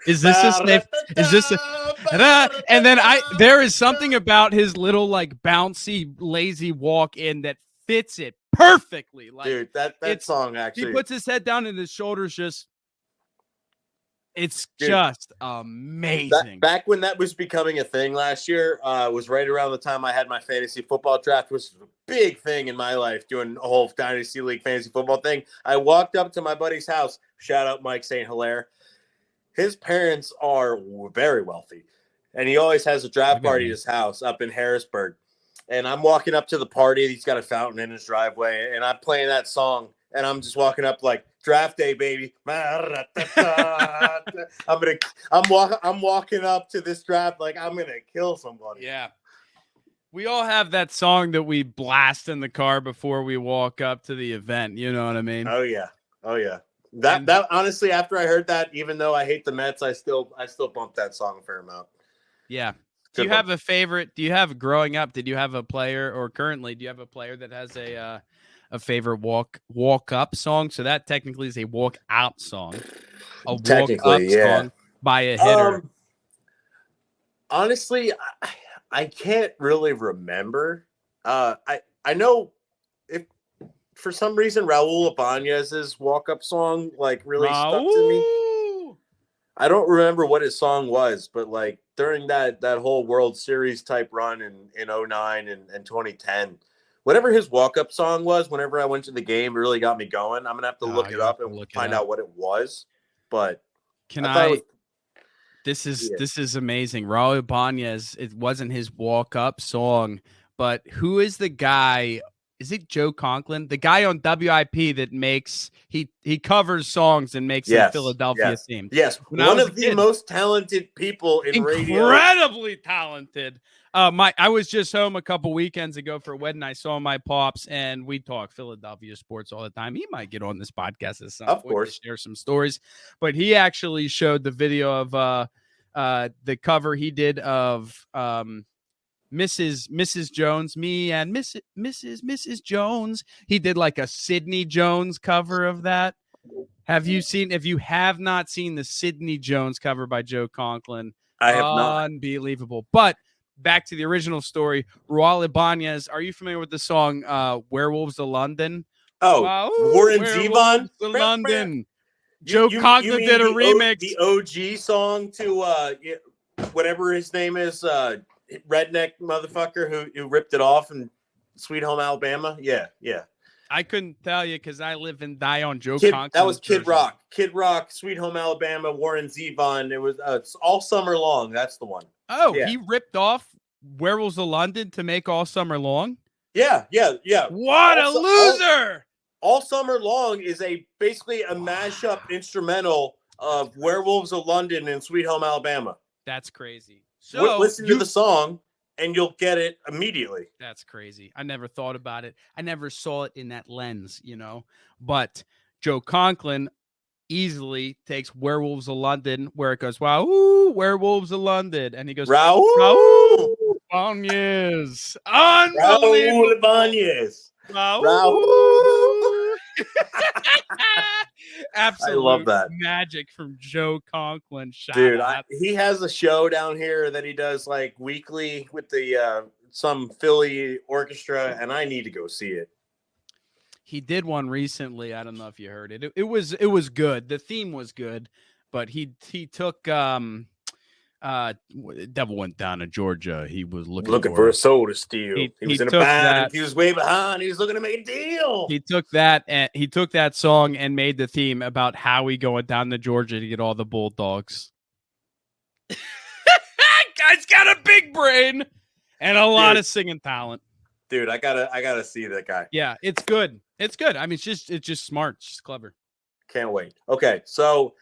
Is this a safe? Is this a? And then there is something about his little like bouncy, lazy walk in that fits it perfectly. Like, dude, that song actually. He puts his head down and his shoulders just. It's just amazing. Back when that was becoming a thing last year, was right around the time I had my fantasy football draft, which was a big thing in my life, doing a whole Dynasty League fantasy football thing. I walked up to my buddy's house. Shout out Mike St. Hilaire. His parents are very wealthy. and he always has a draft party at his house up in Harrisburg. And I'm walking up to the party. He's got a fountain in his driveway, and I'm playing that song. And I'm just walking up like draft day, baby. I'm walking up to this draft like I'm gonna kill somebody. Yeah. We all have that song that we blast in the car before we walk up to the event. You know what I mean? Oh yeah. That honestly, after I heard that, even though I hate the Mets, I still bumped that song a fair amount. Yeah. Do you have a favorite? Do you have growing up? Did you have a player, or currently do you have a player that has a favorite walk up song? So that technically is a walk out song. A walk up song by a hitter. Honestly, I can't really remember. I know if for some reason Raul Ibanez's walk up song like really stuck to me. I don't remember what his song was, but like during that whole World Series type run in 2009 and 2010, whatever his walk-up song was, whenever I went to the game, it really got me going. I'm going to have to look it up and find out what it was. But this is amazing. Raul Ibanez, it wasn't his walk-up song, but who is the guy? Is it Joe Conklin? The guy on WIP that makes he covers songs and makes the Philadelphia theme. Yes, one of the most talented people in radio. Incredibly talented. I was just home a couple weekends ago for a wedding. I saw my pops, and we talk Philadelphia sports all the time. He might get on this podcast at some point to share some stories, but he actually showed the video of the cover he did of Mrs. Jones, me and Mrs. Jones. He did like a Sidney Jones cover of that. If you have not seen the Sidney Jones cover by Joe Conklin, I have not. Unbelievable. But back to the original story, Raul Ibanez. Are you familiar with the song Werewolves of London? Oh, Warren Zevon? London. Joe Conklin did a remix. The OG song to whatever his name is, redneck motherfucker who ripped it off in Sweet Home Alabama. Yeah. I couldn't tell you because I live and die on Joe Conklin. That was Kid Rock. Kid Rock, Sweet Home Alabama, Warren Zevon. It was All Summer Long. That's the one. Oh, yeah. He ripped off Werewolves of London to make All Summer Long? Yeah. What a loser! All Summer Long is basically a mashup instrumental of Werewolves of London and Sweet Home Alabama. That's crazy. So listen to the song and you'll get it immediately. That's crazy. I never thought about it. I never saw it in that lens, but Joe Conklin easily takes Werewolves of London where it goes, wow, ooh, Werewolves of London. And he goes, Raul Ibanez. Unbelievable. Raul Ibanez. Raul. Absolute I love that magic from Joe Conklin. Dude, he has a show down here that he does like weekly with the some Philly orchestra, and I need to go see it. He did one recently. I don't know if you heard it. It was good. The theme was good, but he took Devil went down to Georgia. He was looking for a soul to steal. He was in a bind. He was way behind. He was looking to make a deal. He took that song and made the theme about Howie going down to Georgia to get all the Bulldogs. Guy's got a big brain and a lot of singing talent. Dude, I gotta see that guy. Yeah, it's good. It's good. I mean, it's just smart. It's just clever. Can't wait. Okay, so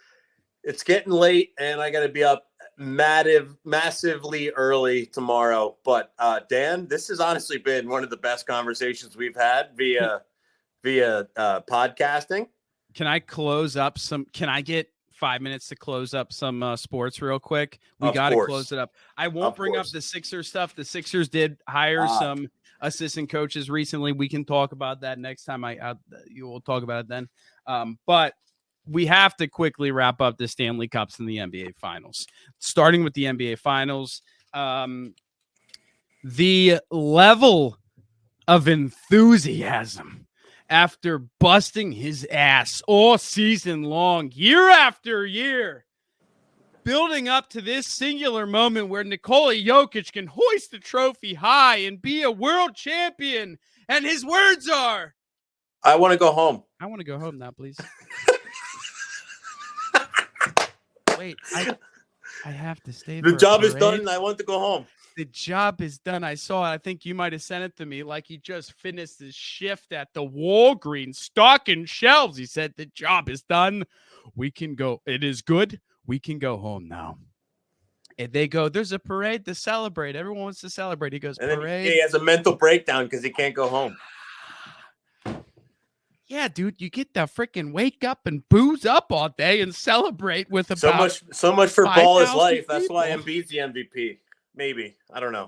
it's getting late, and I gotta be up massively early tomorrow. But Dan, this has honestly been one of the best conversations we've had via podcasting. Can I get 5 minutes to close up some sports real quick? We got to close it up. I won't bring up the Sixers stuff. The Sixers did hire some assistant coaches recently. We can talk about that next time. You will talk about it then. But we have to quickly wrap up the Stanley Cups and the NBA Finals. Starting with the NBA Finals, the level of enthusiasm after busting his ass all season long, year after year, building up to this singular moment where Nikola Jokic can hoist the trophy high and be a world champion. And his words are, I want to go home. I want to go home now, please. Wait, I I have to stay. The for a job is parade. done, and I want to go home. The job is done. I saw it. I think you might have sent it to me. Like he just finished his shift at the Walgreens stocking shelves. He said, the job is done. We can go. It is good. We can go home now. And they go, there's a parade to celebrate. Everyone wants to celebrate. He goes, And then parade. he has a mental breakdown because he can't go home. Yeah, dude, you get to freaking wake up and booze up all day and celebrate with about So much for ball is 5,000 life. That's people. why Embiid's the MVP. Maybe. I don't know.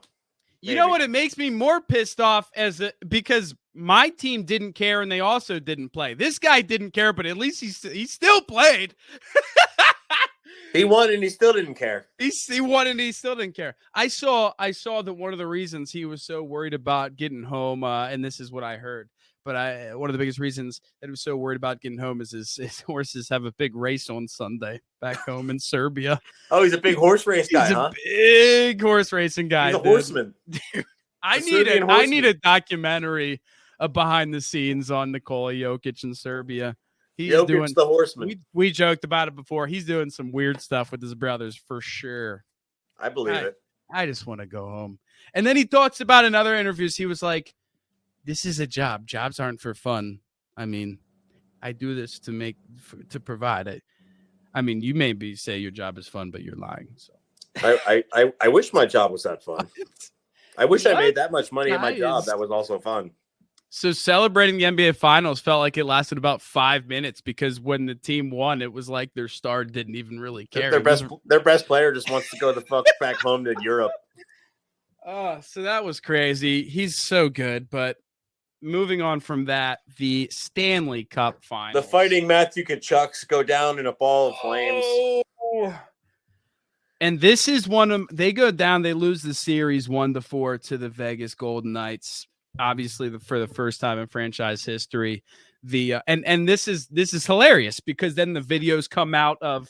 You know what? It makes me more pissed off because my team didn't care and they also didn't play. This guy didn't care, but at least he still played. He won and he still didn't care. He won and he still didn't care. I saw that one of the reasons he was so worried about getting home, and this is what I heard, but one of the biggest reasons that he was so worried about getting home is his horses have a big race on Sunday back home in Serbia. Oh, he's a big horse race guy, He's a big horse racing guy. He's a horseman. I need a documentary behind the scenes on Nikola Jokic in Serbia. He's Jokic's the horseman. We joked about it before. He's doing some weird stuff with his brothers for sure. I believe it. I just want to go home. And then he talks about in other interviews, he was like, this is a job. Jobs aren't for fun. I mean, I do this to provide. I mean, you maybe say your job is fun, but you're lying. So I wish my job was that fun. I wish I made that much money at my job. That was also fun. So celebrating the NBA Finals felt like it lasted about 5 minutes because when the team won, it was like their star didn't even really care. Their best player just wants to go the fuck back home to Europe. So that was crazy. He's so good. But moving on from that, the Stanley Cup Finals. The Fighting Matthew Tkachuk's go down in a ball of flames. Oh. And this is they go down. They lose the series 1-4 to the Vegas Golden Knights. Obviously, for the first time in franchise history, and this is hilarious because then the videos come out of.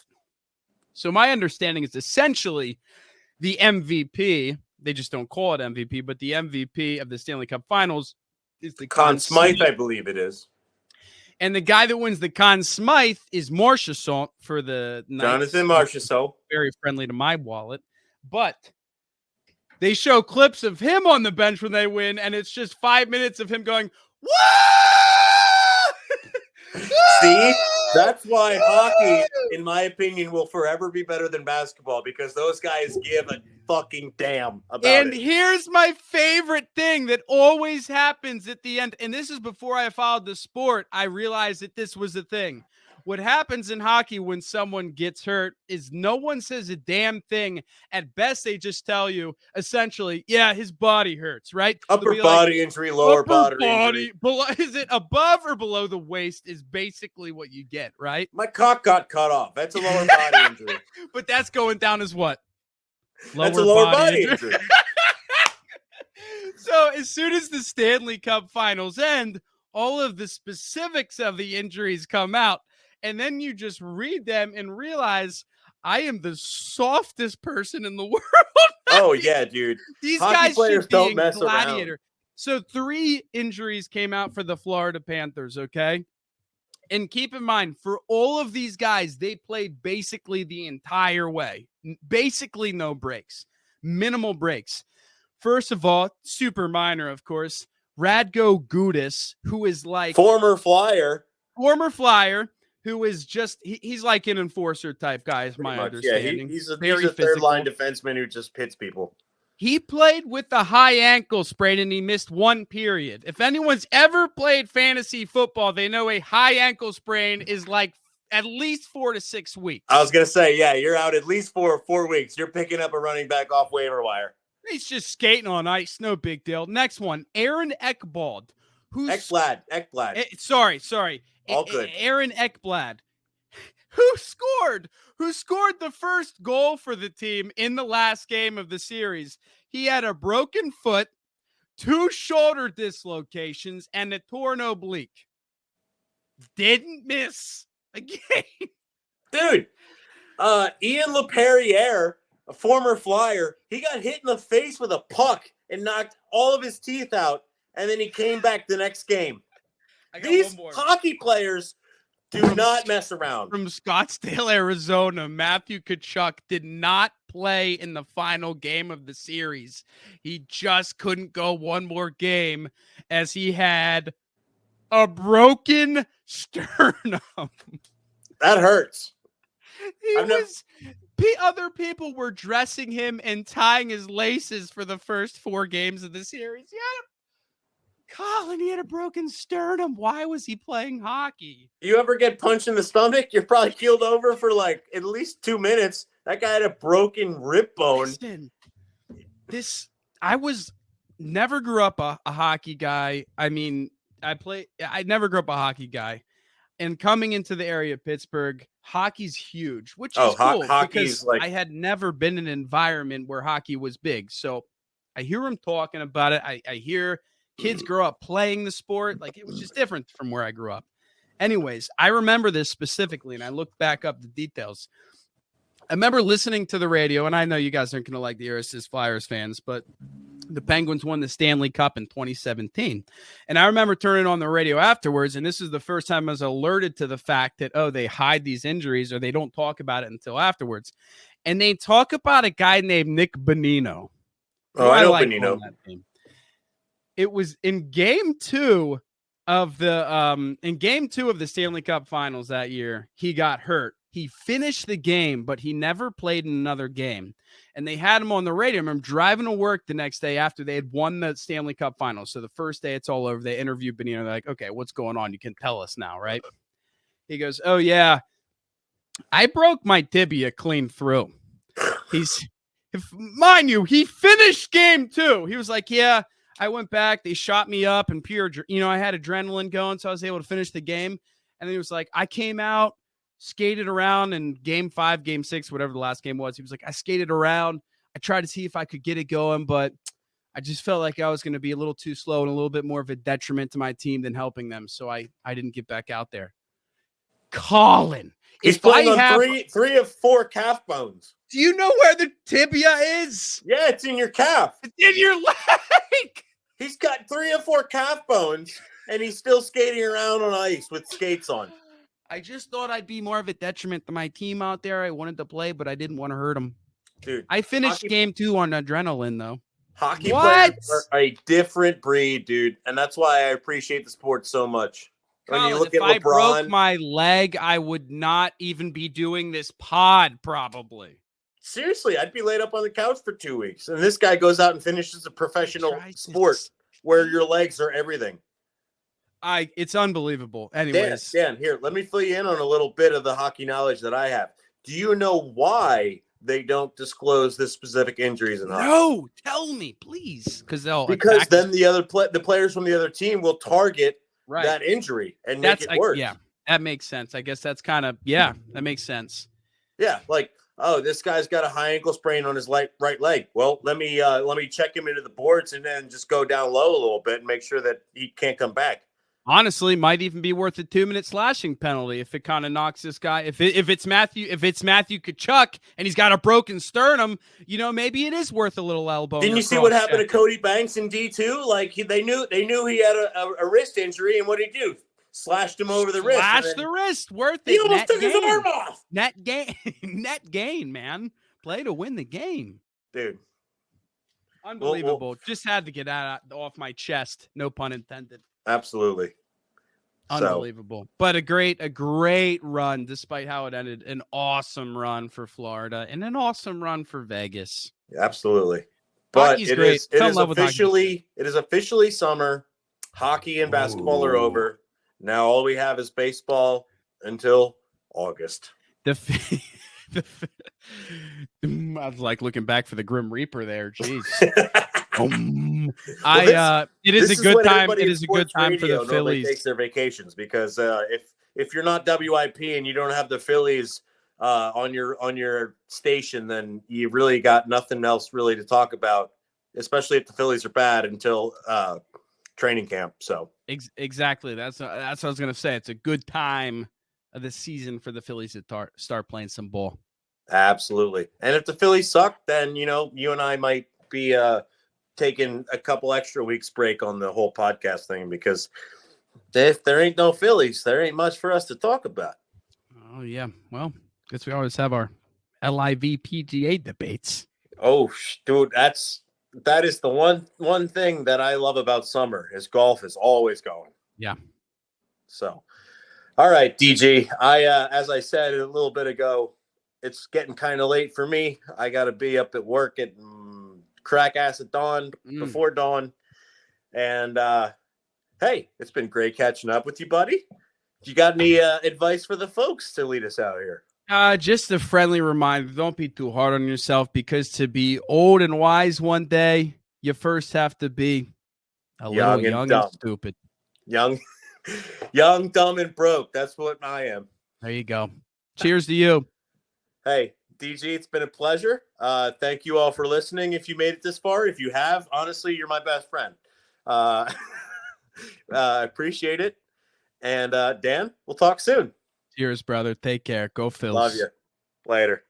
So my understanding is essentially the MVP. They just don't call it MVP, but the MVP of the Stanley Cup Finals is the Conn Smythe, I believe it is. And the guy that wins the Conn Smythe is Marchessault for the Knights. Jonathan Marchessault. Very friendly to my wallet, but. They show clips of him on the bench when they win, and it's just 5 minutes of him going, "Whoa!" See, that's why hockey, in my opinion, will forever be better than basketball because those guys give a fucking damn about it. And here's my favorite thing that always happens at the end, and this is before I followed the sport. I realized that this was a thing. What happens in hockey when someone gets hurt is no one says a damn thing. At best, they just tell you, essentially, yeah, his body hurts, right? Upper body injury, lower body injury. Is it above or below the waist is basically what you get, right? My cock got cut off. That's a lower body injury. But that's going down as what? That's a lower body injury. So as soon as the Stanley Cup Finals end, all of the specifics of the injuries come out. And then you just read them and realize I am the softest person in the world. Oh, yeah, dude. These hockey guys players should be don't in mess Gladiator. around. So 3 injuries came out for the Florida Panthers, okay? And keep in mind, for all of these guys, they played basically the entire way. Basically no breaks. Minimal breaks. First of all, super minor, of course, Radko Gudas, who is like... Former Flyer, who is just, he's like an enforcer type guy, is my understanding. Yeah, he's a third-line defenseman who just hits people. He played with a high ankle sprain, and he missed 1 period. If anyone's ever played fantasy football, they know a high ankle sprain is like at least 4 to 6 weeks. I was going to say, yeah, you're out at least 4 weeks. You're picking up a running back off waiver wire. He's just skating on ice. No big deal. Next one, Aaron Ekblad. Ekblad. Sorry. All good. Aaron Ekblad, who scored the first goal for the team in the last game of the series. He had a broken foot, 2 shoulder dislocations, and a torn oblique. Didn't miss a game. Dude, Ian LePerriere, a former Flyer, he got hit in the face with a puck and knocked all of his teeth out, and then he came back the next game. These hockey players do not mess around. From Scottsdale, Arizona, Matthew Tkachuk did not play in the final game of the series. He just couldn't go one more game as he had a broken sternum. That hurts. Other people were dressing him and tying his laces for the first 4 games of the series. Collin, he had a broken sternum. Why was he playing hockey? You ever get punched in the stomach? You're probably keeled over for like at least 2 minutes. That guy had a broken rib bone. Listen, I never grew up a hockey guy. I mean, I never grew up a hockey guy. And coming into the area of Pittsburgh, hockey's huge, which is cool because I had never been in an environment where hockey was big. So I hear him talking about it. I hear kids grow up playing the sport. Like, it was just different from where I grew up. Anyways, I remember this specifically, and I looked back up the details. I remember listening to the radio, and I know you guys aren't going to like the Arizona Flyers fans, but the Penguins won the Stanley Cup in 2017. And I remember turning on the radio afterwards, and this is the first time I was alerted to the fact that, they hide these injuries or they don't talk about it until afterwards. And they talk about a guy named Nick Bonino. Oh, I know Bonino. It was in game 2 of the Stanley Cup Finals that year. He got hurt. He finished the game, but he never played in another game. And they had him on the radio. I remember driving to work the next day after they had won the Stanley Cup Finals. So the first day it's all over, they interviewed Bonino. They're like, okay, what's going on? You can tell us now, right? He goes, oh, yeah, I broke my tibia clean through. Mind you, he finished game 2. He was like, yeah, I went back. They shot me up and I had adrenaline going, so I was able to finish the game. And then he was like, I came out, skated around in game 5, game 6, whatever the last game was. He was like, I skated around. I tried to see if I could get it going, but I just felt like I was going to be a little too slow and a little bit more of a detriment to my team than helping them. So I didn't get back out there. Collin. He's playing on 3 of 4 calf bones. Do you know where the tibia is? Yeah, it's in your calf. It's in your leg. He's got 3 or 4 calf bones, and he's still skating around on ice with skates on. I just thought I'd be more of a detriment to my team out there. I wanted to play, but I didn't want to hurt them. Dude, I finished game 2 on adrenaline, though. Hockey players are a different breed, dude, and that's why I appreciate the sport so much. When Collin, you look if at I LeBron, broke my leg, I would not even be doing this pod, probably. Seriously, I'd be laid up on the couch for 2 weeks. And this guy goes out and finishes a professional sport where your legs are everything. It's unbelievable. Anyways. Dan, here, let me fill you in on a little bit of the hockey knowledge that I have. Do you know why they don't disclose the specific injuries in hockey? No, tell me, please. Because then the players from the other team will target that injury and make it worse. Yeah, that makes sense. I guess that's kind of, that makes sense. Yeah, like, oh, this guy's got a high ankle sprain on his right leg. Well, let me check him into the boards and then just go down low a little bit and make sure that he can't come back. Honestly, might even be worth a 2-minute slashing penalty if it kind of knocks this guy. If it's Matthew Tkachuk and he's got a broken sternum, maybe it is worth a little elbow. Didn't you see what happened to Cody Banks in D2? Like they knew he had a wrist injury, and what did he do? Slashed him over the wrist. Slashed the wrist. Worth it. He almost took his arm off. Net gain, man. Play to win the game, dude. Unbelievable. Just had to get that off my chest. No pun intended. Absolutely. Unbelievable. But a great run, despite how it ended. An awesome run for Florida and an awesome run for Vegas. Absolutely. But it is officially summer. Hockey and basketball are over. Now all we have is baseball until August. I was like looking back for the Grim Reaper there. Jeez. It is a good time. It is a good time for the Phillies. Takes their vacations because if you're not WIP and you don't have the Phillies on your station, then you really got nothing else really to talk about. Especially if the Phillies are bad until training camp. So exactly. That's what I was gonna say. It's a good time of the season for the Phillies to start playing some ball. Absolutely. And if the Phillies suck, then you and I might be taking a couple extra weeks break on the whole podcast thing because if there ain't no Phillies, there ain't much for us to talk about. Oh yeah. Well, guess we always have our LIV PGA debates. Oh, dude, that is the one thing that I love about summer is golf is always going. Yeah. So, all right, DG. As I said a little bit ago, it's getting kind of late for me. I got to be up at work at crack ass at dawn, before dawn. And hey, it's been great catching up with you, buddy. You got any advice for the folks to lead us out here? Just a friendly reminder, don't be too hard on yourself, because to be old and wise one day, you first have to be a little young and stupid. Young, dumb, and broke. That's what I am. There you go. Cheers to you. Hey, DG, it's been a pleasure. Thank you all for listening. If you made it this far, if you have, honestly, you're my best friend. Appreciate it. And Dan, we'll talk soon. Cheers, brother. Take care. Go Phillies. Love you. Later.